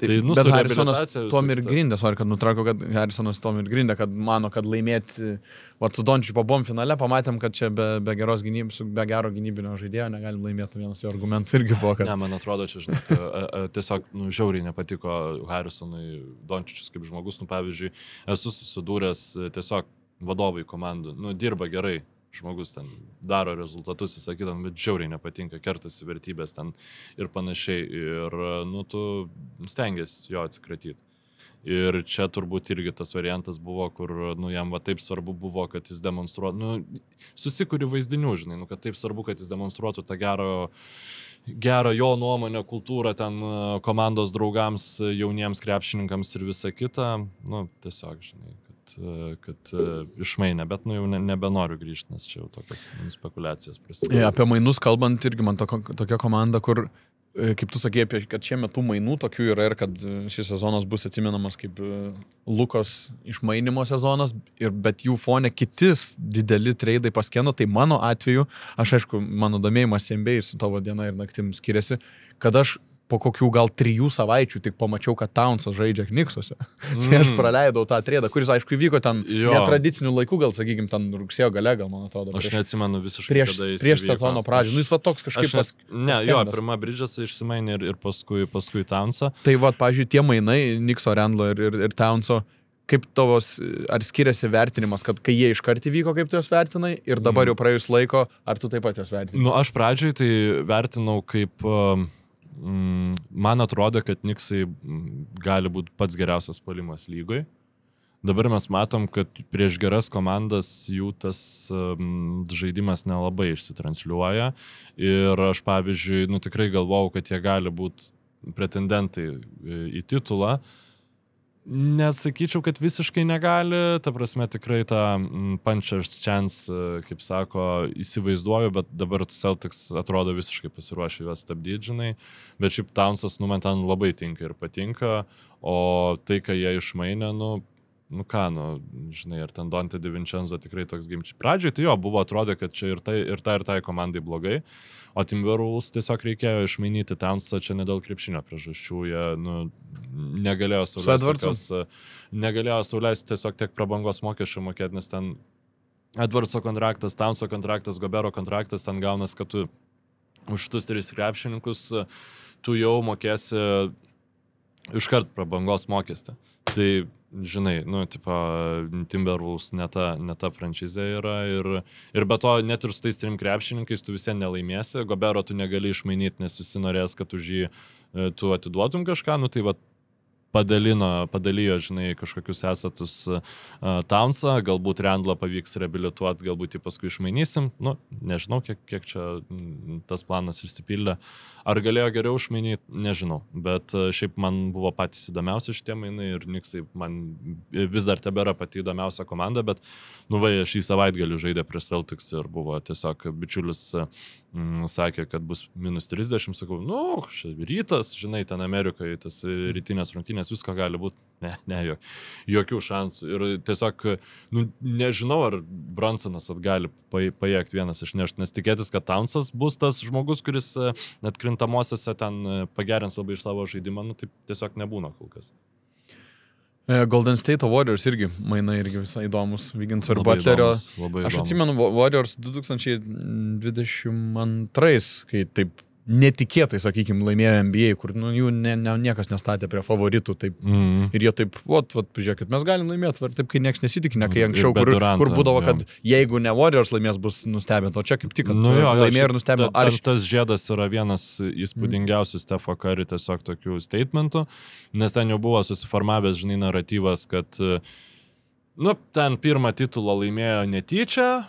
Bet Harrisonas tom ir grindė, kad nutrauko, kad Harrisonas tom ir grindė, kad mano, kad laimėti su Dončičiu pabom finale, pamatėm, kad čia be geros gynybos, be gero gynybinio žaidėjo negalim laimėti, vienas jo argumentų irgi buvo, kad... Ne, man atrodo, čia, žinai, tiesiog žiauriai nepatiko Harrisonui Dončičius kaip žmogus, pavyzdžiui, esu susidūręs tiesiog vadovai komandų, dirba gerai. Žmogus ten daro rezultatus, įsakytam, bet žiauriai nepatinka, kertasi vertybės ten ir panašiai. Ir, tu stengiasi jo atsikratyti. Ir čia turbūt irgi tas variantas buvo, kur, nu, jam va taip svarbu buvo, kad jis demonstruotų, nu, susikuri vaizdinių, žinai, nu, kad taip svarbu, kad jis demonstruotų tą gerą jo nuomonę, kultūrą ten komandos draugams, jauniems krepšininkams ir visa kita, nu, tiesiog, žinai, kad išmainė, bet, nu, jau nebenoriu grįžti, nes čia jau tokios spekulacijos prasidėjo. Apie mainus kalbant, irgi man tokia komanda, kur kaip tu sakei, kad šiemet tų mainų tokių yra ir kad šis sezonas bus atsimenamas kaip Lukos išmainimo sezonas, bet jų fone kitis dideli treidai paskeno, tai mano atveju, aš aišku, mano domėjimas NBA su tavo diena ir naktim skiriasi, kad aš po kokių gal 3 savaičių tik pamačiau, kad Townsas žaidžia Kniksuose. Tai aš praleidau tą treidą, kuris, aišku, įvyko ten netradicinių laikų, gal, sakykime, ten rugsėjo gale, gal, man atrodo. Aš neatsimenu visiškai. Prieš sezono pradžią. Nu, jis va toks kažkaip pirma Bridgesą išsimainė ir paskui Townsą. Tai va, pavyzdžiui, tie mainai, Knikso, Randlo ir Townso, kaip tavos, ar skiriasi vertinimas, kad kai jie iškart įvyko, kaip tu jos vertinai, ir dabar jau praėjus laiko, ar tu taip pat jos vertinai? Nu, aš pradžioj tai vertinau kaip... Man atrodo, kad Knicksai gali būti pats geriausias puolimas lygoj. Dabar mes matom, kad prieš geras komandas jų tas žaidimas nelabai išsitransliuoja. Ir aš, pavyzdžiui, nu, tikrai galvojau, kad jie gali būti pretendentai į titulą. Nesakyčiau, kad visiškai negali, ta prasme tikrai tą puncher's chance, kaip sako, įsivaizduoju, bet dabar Celtics atrodo visiškai pasiruošę juos stabdyti, žinai, bet šiaip Townsas, nu, man ten labai tinka ir patinka, o tai, ką jie išmainė, nu, žinai, ir ten Dante DiVincenzo tikrai toks gimčiai. Pradžiai tai jo, buvo atrodo, kad čia ir tai komandai blogai, o Timberwolves tiesiog reikėjo išmainyti Townsą čia ne dėl krepšinio priežasčių, jie, nu, negalėjo sauliaisti tiesiog tiek prabangos mokesčių mokėti, nes ten Edwardso kontraktas, Townso kontraktas, Gobero kontraktas, ten gaunas, kad tu už tus 3 krepšininkus tu jau mokėsi iškart prabangos mokestį. Tai, žinai, nu, tipo, Timberwolves ne ta franšizė yra ir be to, net ir su tais 3 krepšininkais tu visien nelaimėsi, Gobero tu negali išmainyti, nes visi norės, kad už jį tu atiduotum kažką, nu, tai va, padalijo, žinai, kažkokius esatus Townsą, galbūt Randlą pavyks reabilituoti, galbūt jį paskui išmainysim, nu, nežinau, kiek čia tas planas išsipildė. Ar galėjo geriau išmainyti, nežinau, bet šiaip man buvo patys įdomiausi šitie mainai ir Knicksai man vis dar tebėra pati įdomiausia komanda, bet, nu, va, šį savaitgalį žaidė prie Celtics ir buvo tiesiog bičiulis sakė, kad bus -30, sakau, nu, rytas, žinai, ten Amerikoje, tas rytinės rungtynės, visko gali būti, jokių šansų. Ir tiesiog, nu, nežinau, ar Brunsonas gali pajėgti vienas išnešti, nes tikėtis, kad Townsas bus tas žmogus, kuris net krintamosiose ten pagerins labai iš savo žaidimą, nu, taip tiesiog nebūna kol kas. Golden State Warriors irgi mainai irgi visai įdomus, Wigginso ir Butlerio. Aš atsimenu Warriors 2022, kai taip netikėtai, sakykime, laimėjo NBA, kur nu, jų niekas nestatė prie favoritų. Taip, ir jie taip, žiūrėkit, mes galim laimėti, taip, kai niekas nesitikinė, kai anksčiau, kur būdavo, kad jeigu ne Warriors laimės, bus nustebinti, o čia kaip tik, kad laimėjo ir nustebino. Tas žiedas yra vienas įspūdingiausių Stepho Curry tiesiog tokių statementų, nes ten jau buvo susiformavęs, žinai, naratyvas, kad nu, ten pirmą titulą laimėjo netyčia,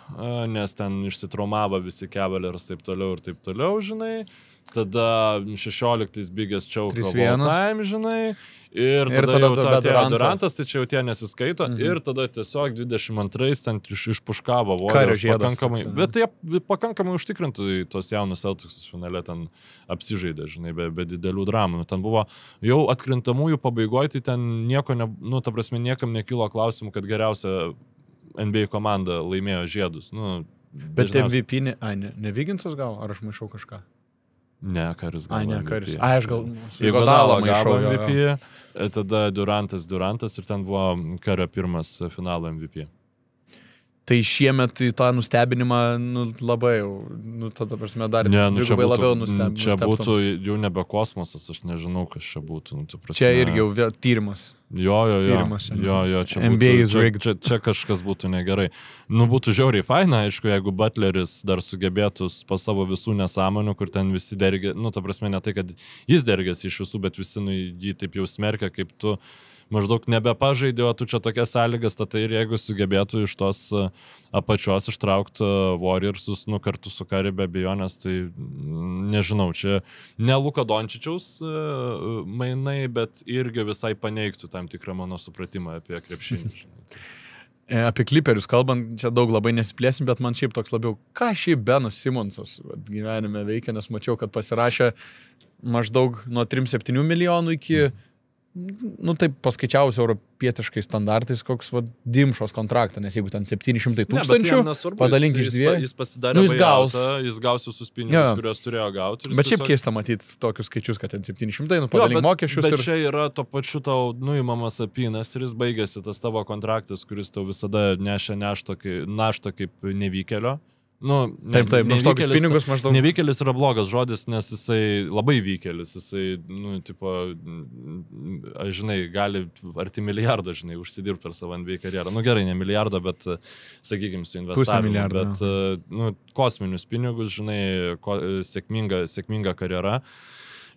nes ten išsitraumavo visi Cavaliers taip toliau, žinai. Tada 16 biggest choke of all time, žinai. Ir tada jau atėjo Durantas, tai čia jau tie nesiskaito. Ir tada tiesiog 22 ten išpuškavo Warriors pakankamai. Bet jie pakankamai užtikrintų tos jaunus Celtics finale ten apsižaidė, žinai, be didelių dramų. Ten buvo jau atkrintamųjų pabaigoje, tai ten nieko, nu, ta prasme, niekam nekilo klausimų, kad geriausia NBA komanda laimėjo žiedus. Nu, bet MVP, ne Wigginsas gal, ar aš maišau kažką? Ne, Karis gavo MVP. Aš gal Godalą maišau MVP, tada Durantas ir ten buvo Kario pirmas finalo MVP. Tai šiemet į tą nustebinimą, nu, labai jau, nu, tada prasme dar dvigubai labiau nustebintų. Čia būtų jau nebe kosmosas, aš nežinau, kas čia būtų. Nu, prasme, čia irgi jau tyrimas. tyrimas. Čia, NBA is būtų, rigged. čia kažkas būtų negerai. Nu, būtų žiauriai faina, aišku, jeigu Butleris dar sugebėtų po savo visų nesąmonių, kur ten visi dergia, nu, ta prasme, ne tai, kad jis dergiasi iš visų, bet visi jį taip jau smerkia, kaip tu maždaug nebepažaidė, o tu čia tokias sąlygas, tai ir jeigu sugebėtų iš tos apačios ištraukti Warriorsus, nu, kartu su Kari be abejonės, tai nežinau, čia ne Luka Dončičiaus mainai, bet irgi visai paneigtų tam tikrą mano supratimą apie krepšinį. Apie Clipperius kalbant, čia daug labai nesiplėsim, bet man šiaip toks labiau, ką šiaip Benas Simonsas gyvenime veikia, nes mačiau, kad pasirašė maždaug nuo 3-7 milijonų iki nu taip paskaičiavus europietiškai standartais, koks Dimšos kontraktą, nes jeigu ten 700 tūkstančių, padalink iš dviejų, jis pasidarė jis gaus visus pinigus, kuriuos turėjo gauti. Bet šiaip keista matyti tokius skaičius, kad ten 700, padalink mokesčius. Bet čia yra to pačiu tau nuimamas apynas ir jis baigėsi tas tavo kontraktas, kuris tau visada nešė naštą kaip nevykėlio. Nu, taip, už tokius pinigus maždaug. Nevykėlis yra blogas žodis, nes jisai labai vykėlis, jisai, nu, tipo, žinai, gali arti milijardo, žinai, užsidirbti per savo NBA karjerą. Nu, gerai, ne milijardo, bet, sakykime, su investavimu, bet, nu, kosminius pinigus, žinai, sėkminga karjera,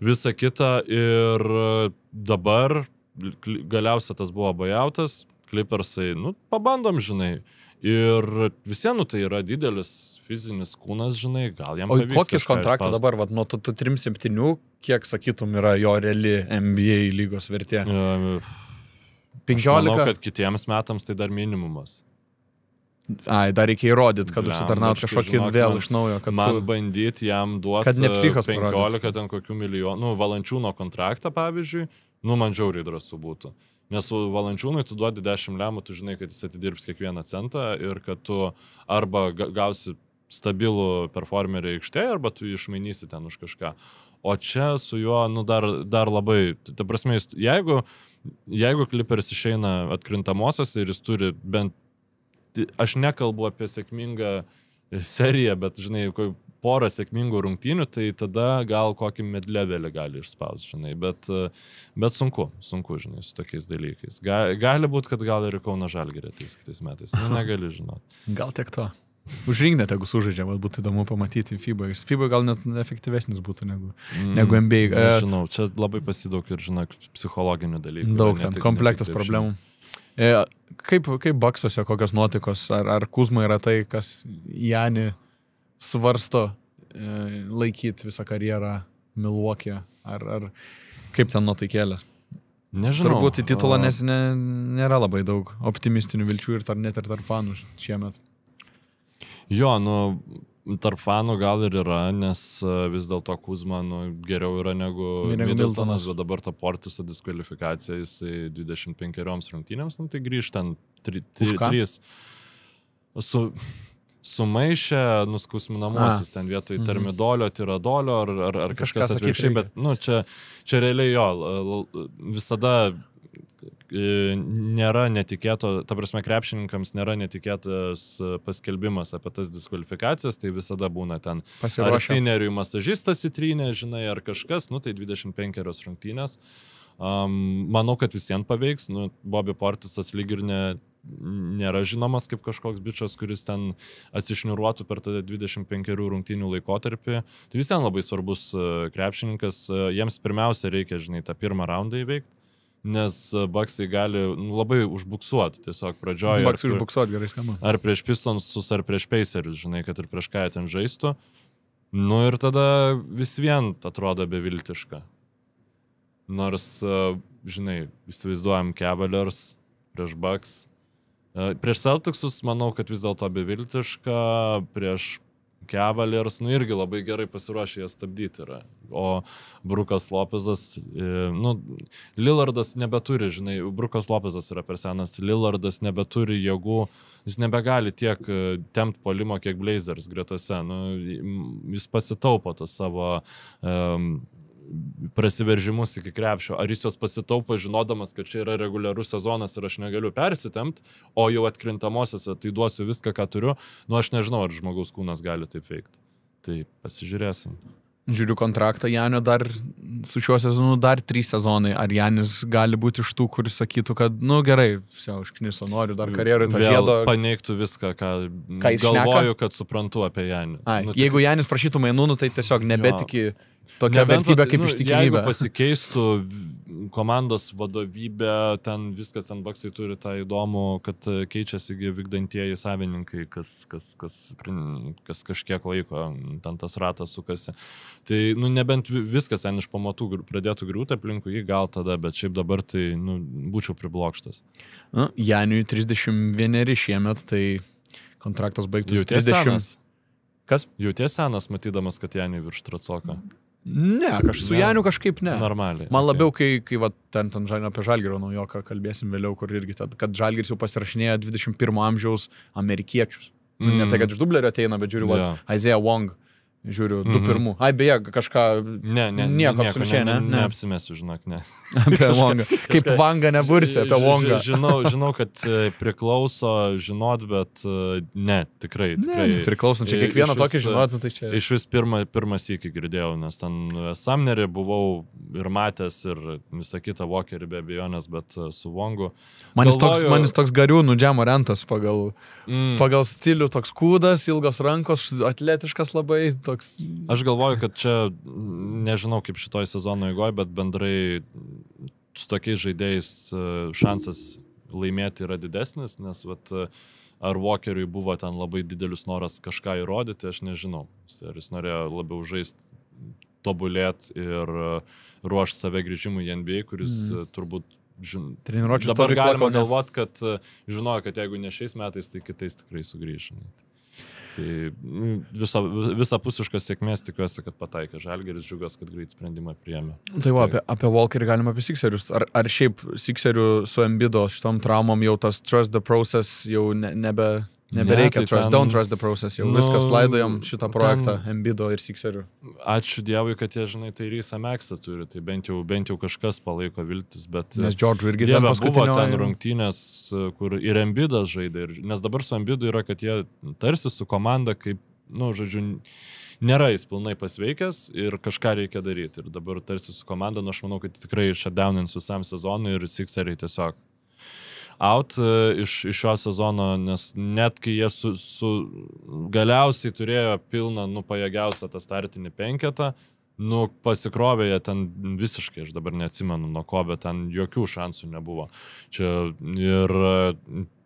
visa kita ir dabar galiausiai tas buvo bujautas, Clippersai, nu, pabandom, žinai. Ir visiems tai yra didelis fizinis kūnas, žinai, gal jam pavyks. O kokis kontraktą dabar, nuo 3-7, kiek sakytum yra jo reali NBA lygos vertė? 15? Manau, kad kitiems metams tai dar minimumas. Dar reikia įrodyti, kad užsitarnaut kažkokį vėl iš naujo. Man bandyti jam duoti 15 ten kokių milijonų, Valančiūno kontraktą, pavyzdžiui, nu, man žiauriai drąsu būtų. Nes Valančiūnui tu duodi 10 lemų, tu žinai, kad jis atidirbs kiekvieną centą ir kad tu arba gausi stabilų performerį aikštėje, arba tu išmainysi ten už kažką. O čia su juo, nu, dar labai, ta prasme, jeigu Clippers išeina atkrintamosios ir jis turi bent, aš nekalbu apie sėkmingą seriją, bet, žinai, porą sėkmingų rungtynių, tai tada gal kokį medlevelį gali išspausti, žinai, bet sunku, žinai, su tokiais dalykais. Gali būti, kad gal ir Kauno Žalgirio kitais metais, nu, negali žinoti. Gal tiek to. Užrinknė, jeigu sužaidžia, būtų įdomu pamatyti FIBA. FIBA gal net efektyvesnis būtų negu NBA. Žinau, čia labai pasidaug ir, žinai, psichologinių dalykų. Daug ten, komplektas problemų. Kaip Baksuose kokios nuotaikos, ar Kuzma yra tai, kas Janį svarsto laikyti visą karjerą Milwaukee, ar kaip ten nuotaikėlės? Nežinau. Turbūt į titulą, nes nėra labai daug optimistinių vilčių ir net ir tarp fanų šiemet. Jo, nu, tarp fanų gal ir yra, nes vis dėlto Kuzma geriau yra negu Middletonas, bet dabar ta Portiso diskvalifikacija, jisai 25 rungtynėms, nu, tai grįž ten 3 sumaišė nuskusminamosius ten vietoj termidolio, tiradolio ar kažkas atvirkščiai, bet nu, čia realiai jo, visada nėra netikėto, ta prasme krepšininkams nėra netikėtas paskelbimas apie tas diskvalifikacijas, tai visada būna ten ar sineriui masažistas įtrynė, žinai, ar kažkas, nu tai 25 rungtynės. Manau, kad visiems paveiks, nu, Bobby Portisas lyg ir nėra žinomas kaip kažkoks bičas, kuris ten atsišniuruotų per tą 25 rungtynių laikotarpį. Tai visiems labai svarbus krepšininkas, jiems pirmiausia reikia, žinai, tą pirmą raundą įveikti, nes Bucksai gali labai užbuksuoti tiesiog pradžioje. Bucksai užbuksuoti gerai skamba. Ar prieš Pistonsus, ar prieš Pacerius, žinai, kad ir prieš ką ten žaistų. Nu ir tada vis vien atrodo beviltiška. Nors, žinai, įsivaizduojam Cavaliers prieš Bucks. Prieš Celticsus manau, kad vis dėlto beviltiška, prieš Cavaliers, nu irgi labai gerai pasiruošę jas stabdyti yra. O Brukas Lopezas, nu, Lillardas nebeturi, žinai, Brukas Lopezas yra per senas, Lillardas nebeturi jėgų, jis nebegali tiek tempt puolimo, kiek Blazers gretose. Nu, jis pasitaupo tą savo prasiveržimus iki krepšio. Ar jis jos pasitaupo žinodamas, kad čia yra reguliarus sezonas ir aš negaliu persitempt, o jau atkrintamosiose tai duosiu viską, ką turiu. Nu, aš nežinau, ar žmogaus kūnas gali taip veikti. Tai pasižiūrėsim. Žiūriu kontraktą, Janio dar su šiuo sezonu dar 3 sezonai. Ar Janis gali būti iš tų, kuris sakytų, kad, nu gerai, užkniso, noriu dar karjerui to žiedo. Paneigtų viską, ką jis galvoju, šneka? Kad suprantu apie Janį. Jeigu Janis prašytų mainų, tai tiesiog nebetiki tokia vertybė kaip ištikimybė. Jeigu pasikeistų komandos vadovybė, ten viskas, ten Baksai turi tą įdomų, kad keičiasi vykdantieji savininkai, kas kažkiek laiko ten tas ratas sukasi. Tai, nebent viskas ten iš pamatų pradėtų griūti aplinkui jį, gal tada, bet šiaip dabar tai, būčiau priblokštas. Janiui 31 šiemet, tai kontraktas baigtus 30. Senas. Kas? Jauties senas, matydamas, kad Janiui virš Tracoko. Ne, su Janiu kažkaip ne. Normaliai. Man labiau, kai ten apie Žalgirio naujoką kalbėsim vėliau, kur irgi, kad Žalgiris jau pasirašinėja 21 amžiaus amerikiečius. Ne tai, kad iš Dublerio ateina, bet žiūriu, Isaiah Wong. Žiūriu, 2-1. Beje, kažką... Nieko absoliučiai, ne? Neapsimesiu, žinok, ne. Apie Wongą. Kaip Vanga nebursi apie Wongą. Žinau, kad priklauso žinot, bet ne, tikrai. Priklauso, čia kiekvieną tokį žinot, tai čia... Iš vis pirmas iki girdėjau, nes ten Sumnerį buvau ir matęs, ir visą kitą Walkerį be abejonės, bet su Wongu... Man jis toks gariūnų džemo rentas pagal stilių, toks kūdas, ilgos rankos, atletiškas labai... Aš galvoju, kad čia, nežinau kaip šitoj sezono eigoje, bet bendrai su tokiais žaidėjais šansas laimėti yra didesnis, nes ar Walkeriui buvo ten labai didelis noras kažką įrodyti, aš nežinau. Ar jis norėjo labiau žaisti, tobulėti ir ruošti save grįžimui į NBA, kuris turbūt dabar galima galvoti, kad žinojo, kad jeigu ne šiais metais, tai kitais tikrai sugrįš. Tai visapusiškas sėkmės tikiuosi, kad pataikė Žalgiris, džiugas, kad greit sprendimą priėmė. Tai apie Walkerį galima apie Sixerius. Ar šiaip Sixerių su Embiido šitom traumom jau tas trust the process jau nebereikia don't trust the process, jau viskas laidojam šitą projektą Embiido ir Sixerių. Ačiū Dievui, kad jie, žinai, tai Rysą Meksą turi, tai bent jau kažkas palaiko viltis, bet... Nes George'u irgi ten paskutinio... Buvo ten rungtynės, kur ir Embiidas žaidė, nes dabar su Embiidu yra, kad jie tarsi su komanda, kaip, nėra jis pilnai pasveikęs ir kažką reikia daryti. Ir dabar tarsi su komanda, aš manau, kad tikrai shutdownins visam sezonui ir Sixeriai tiesiog out iš šio sezono, nes net kai jie galiausiai turėjo pilną, pajėgiausią tą startinį penketą, pasikrovė jie ten visiškai, aš dabar neatsimenu nuo ko, bet ten jokių šansų nebuvo. Čia ir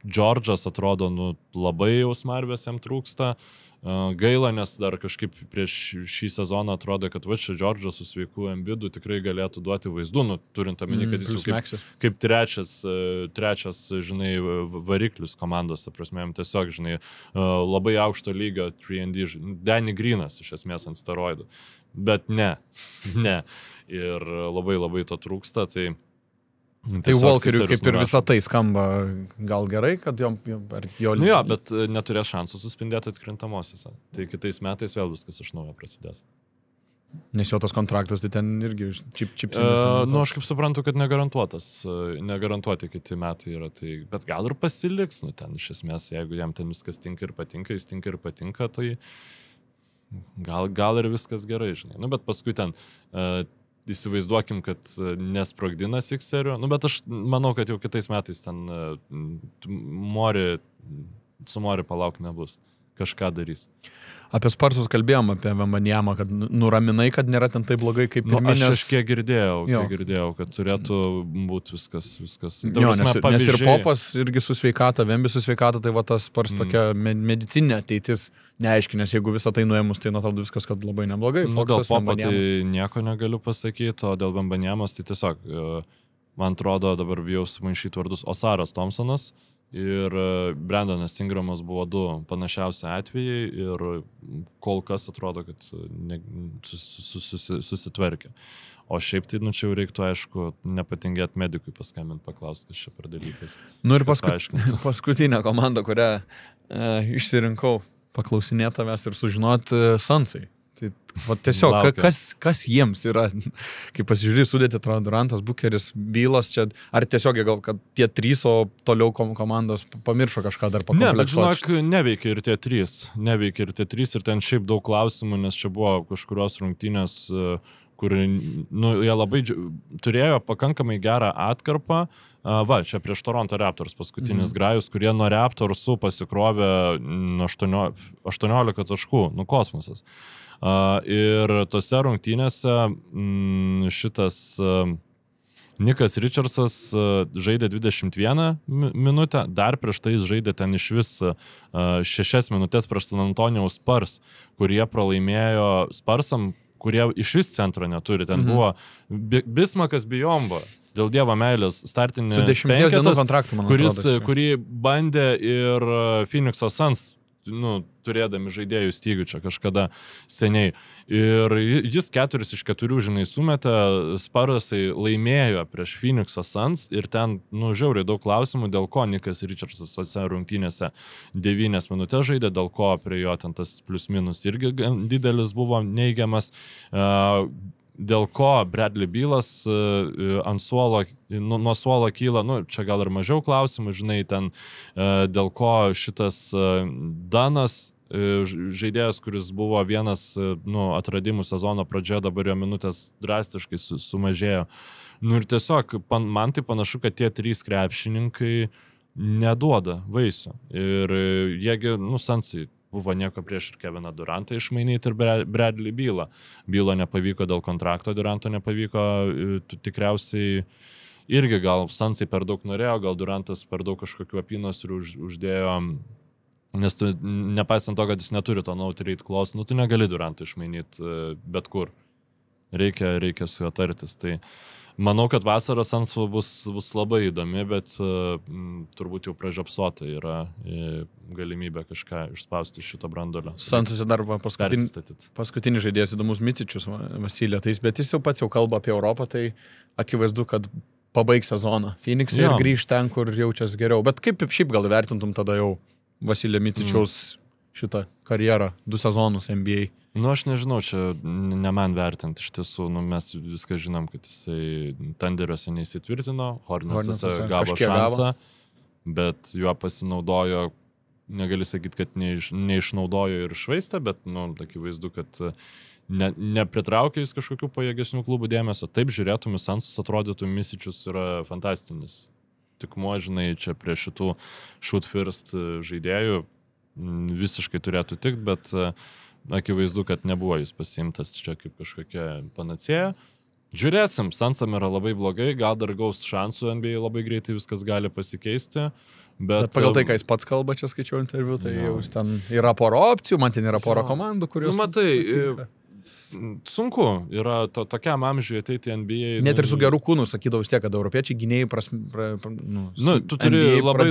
Džordžas atrodo, labai jau smarvės jam trūksta. Gaila, nes dar kažkaip prieš šį sezoną atrodo, kad čia Džordžas su sveiku Embiidu tikrai galėtų duoti vaizdų, turint omeny, kad jis kaip trečias, žinai, variklius komandose, prasme, jam tiesiog, žinai, labai aukšto lygio 3&D, Danny Greenas iš esmės ant steroidų. Bet ne. Ir labai to trūksta, tai... Tai Walkeriui kaip ir visą tai skamba gal gerai, kad jo... bet neturės šansų suspindėti atkrintamosiose. Tai kitais metais vėl viskas iš naujo prasidės. Nes jo tas kontraktas, tai ten irgi čipsinės. Aš kaip suprantu, kad negarantuoti kiti metai yra. Tai, bet gal ir pasiliks, ten iš esmės, jeigu jam ten viskas tinka ir patinka, tai gal ir viskas gerai, žinai. Bet paskui ten... įsivaizduokim, kad nesprogdina Sixerių. Bet aš manau, kad jau kitais metais ten su Mori palauk nebus. Kažką darys. Apie Sparsus kalbėjom, apie Vembanjamą, kad nuraminai, kad nėra ten taip blogai kaip pirminės. Aš kiek girdėjau, kad turėtų būti viskas. Nes ir Popas irgi su sveikata, Vembi su sveikata, tai tas Spars tokia medicinė ateitis neaiški, nes jeigu visą tai nuėmus, tai atrodo viskas, kad labai neblogai. Dėl Popo tai nieko negaliu pasakyti, o dėl Vembanjamos tai tiesiog, man atrodo, dabar bijau sumaišyti vardus, Osaras Thompsonas ir Brandonas Ingramas buvo du panašiausi atvejai ir kol kas atrodo, kad susitvarkė. O šiaip tai, čia jau reiktų, aišku, nepatingėti medikui paskambinti, paklausti, kas čia per dalykas. Ir paskutinė komanda, kurią išsirinkau paklausinėti tavęs ir sužinoti Sunsai. Tai tiesiog, kas jiems yra, kai pasižiūrėjai, sudėti Durantas, Bukeris, Bylas, čia, ar tiesiog gal, kad tie trys, o toliau komandos pamiršo kažką dar pakompleksuoti? Ne, bet žinok, neveikia ir tie trys, ir ten šiaip daug klausimų, nes čia buvo kažkurios rungtynės kur jie labai turėjo pakankamai gerą atkarpą. Čia prieš Toronto Raptors paskutinis grajus, kurie nuo Raptorsų pasikrovė 18 taškų, kosmosas. Ir tose rungtynėse šitas Nikas Richardsas žaidė 21 minutę, dar prieš tai jis žaidė ten iš vis 6 minutės prieš San Antonijaus Spurs, kurie pralaimėjo Spursam, kurie iš vis centro neturi. Ten buvo Bismakas Bijombo, dėl dievo meilės, startinis su 10 dienų kontraktu, man atrodo. Kurį bandė ir Phoenix'o Suns, turėdami žaidėjų stygių čia kažkada seniai. Ir jis 4 iš 4, žinai, sumetė, Spursai laimėjo prieš Phoenix'o Suns ir ten, žiauriai daug klausimų, dėl ko Nikas Richardsas tose rungtynėse 9 minutės žaidė, dėl ko prie jo ten tas plius minus irgi didelis buvo neigiamas. Dėl ko Bradley Bealas ant suolo, nuo suolo kyla, čia gal ir mažiau klausimų, žinai, ten dėl ko šitas Danas, žaidėjas, kuris buvo vienas atradimų sezono pradžioje, dabar jo minutės drastiškai sumažėjo. Ir tiesiog man tai panašu, kad tie 3 krepšininkai neduoda vaisių. Ir jiegi, Sunsai buvo nieko prieš ir Keviną Durantą išmainyti ir Bradley Bealą. Bealo nepavyko dėl kontrakto, Duranto nepavyko, tikriausiai irgi gal Sunsai per daug norėjo, gal Durantas per daug kažkokių apynasrių uždėjo, nes tu, nepaisant to, kad jis neturi to no trade clause, tu negali Durantą išmainyti bet kur. Reikia su juo tartis. Tai manau, kad vasara Sunsų bus labai įdomi, bet turbūt jau pražiopsota yra galimybė kažką išspausti iš šito brandolio. Sunsuose dar paskutinis žaidėjas įdomus Micičius Vasilė, bet jis jau pats kalba apie Europą, tai akivaizdu, kad pabaigs sezoną Phoenix'e ir grįž ten, kur jaučiasi geriau. Bet kaip šiaip gal vertintum tada jau Vasilė Micičiaus šitą karjerą, 2 sezonus NBA? Aš nežinau, čia ne man vertinti iš tiesų, mes viską žinom, kad jisai Thunderiuose neįsitvirtino, Hornets'uose gavo šansą, bet juo pasinaudojo, negali sakyti, kad neišnaudojo ir švaistą, bet, akivaizdu, kad nepritraukė jis kažkokių pajėgesnių klubų dėmesio. Taip žiūrėtum į Sunsus, atrodytų Micičius yra fantastinis. Tik žinai, čia prie šitų shoot first žaidėjų visiškai turėtų tikti, bet akivaizdu, kad nebuvo jis pasiimtas čia kaip kažkokia panacėja. Žiūrėsim, Sunsam yra labai blogai, gal dar gaus šansų NBA, labai greitai viskas gali pasikeisti. Bet pagal tai, ką jis pats kalba, čia skaičiau interviu, tai jau ten yra pora opcijų, man ten yra pora komandų, kurios... Matai, sunku yra tokiam amžiui ateiti NBA. Net ir su gerų kūnų sakydavo vis tiek, kad europiečiai gynėjai tu turi labai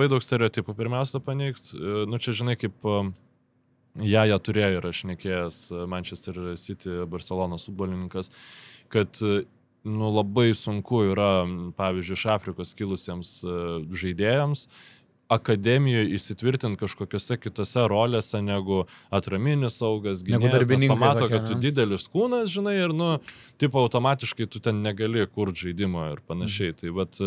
daug stereotipų pirmiausia paneigti. Čia žinai, kaip jie turėjo ir aš nekėjęs Manchester City Barcelonos futbolininkas, kad labai sunku yra, pavyzdžiui, iš Afrikos kilusiems žaidėjams akademijoje įsitvirtinti kažkokiose kitose rolėse negu atraminis saugas, gynėjas, nes pamato, kad tu didelis kūnas, žinai, ir, tipo, automatiškai tu ten negali kurti žaidimo ir panašiai. Tai vat,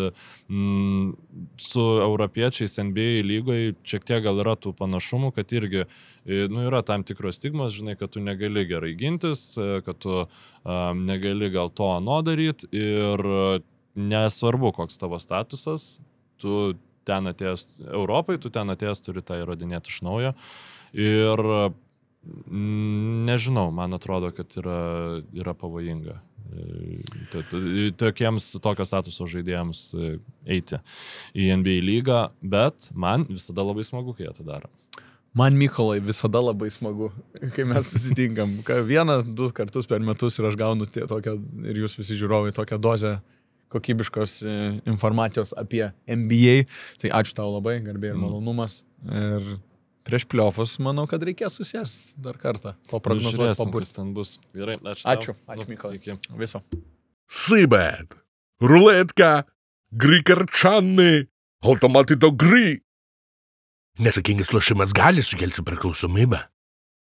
su europiečiais NBA lygoje šiek tiek gal yra tų panašumų, kad irgi, yra tam tikros stigmas, žinai, kad tu negali gerai gintis, kad tu negali gal to daryti ir nesvarbu, koks tavo statusas, tu ten atėjęs Europai, tu ten atėjęs turi tą įrodinėti iš naujo. Ir nežinau, man atrodo, kad yra pavojinga tokio statuso žaidėjams eiti į NBA lygą, bet man visada labai smagu, kai jie tą daro. Man, Mykolai, visada labai smagu, kai mes susitinkam. 1-2 kartus per metus ir aš gaunu tokią, ir jūs visi žiūrovai, tokią dozę kokybiškos informacijos apie NBA. Tai ačiū tau labai, garbė ir malonumas. Ir prieš playoffus manau, kad reikės susės dar kartą. To prognozuoti pabūrti. Ten bus. Gerai, ačiū. Ačiū, Mykolai. Viso. Сибет, рулетка, грикарчани, автомати до гри. Nesakingas lošimas gali sukelti priklausomybę.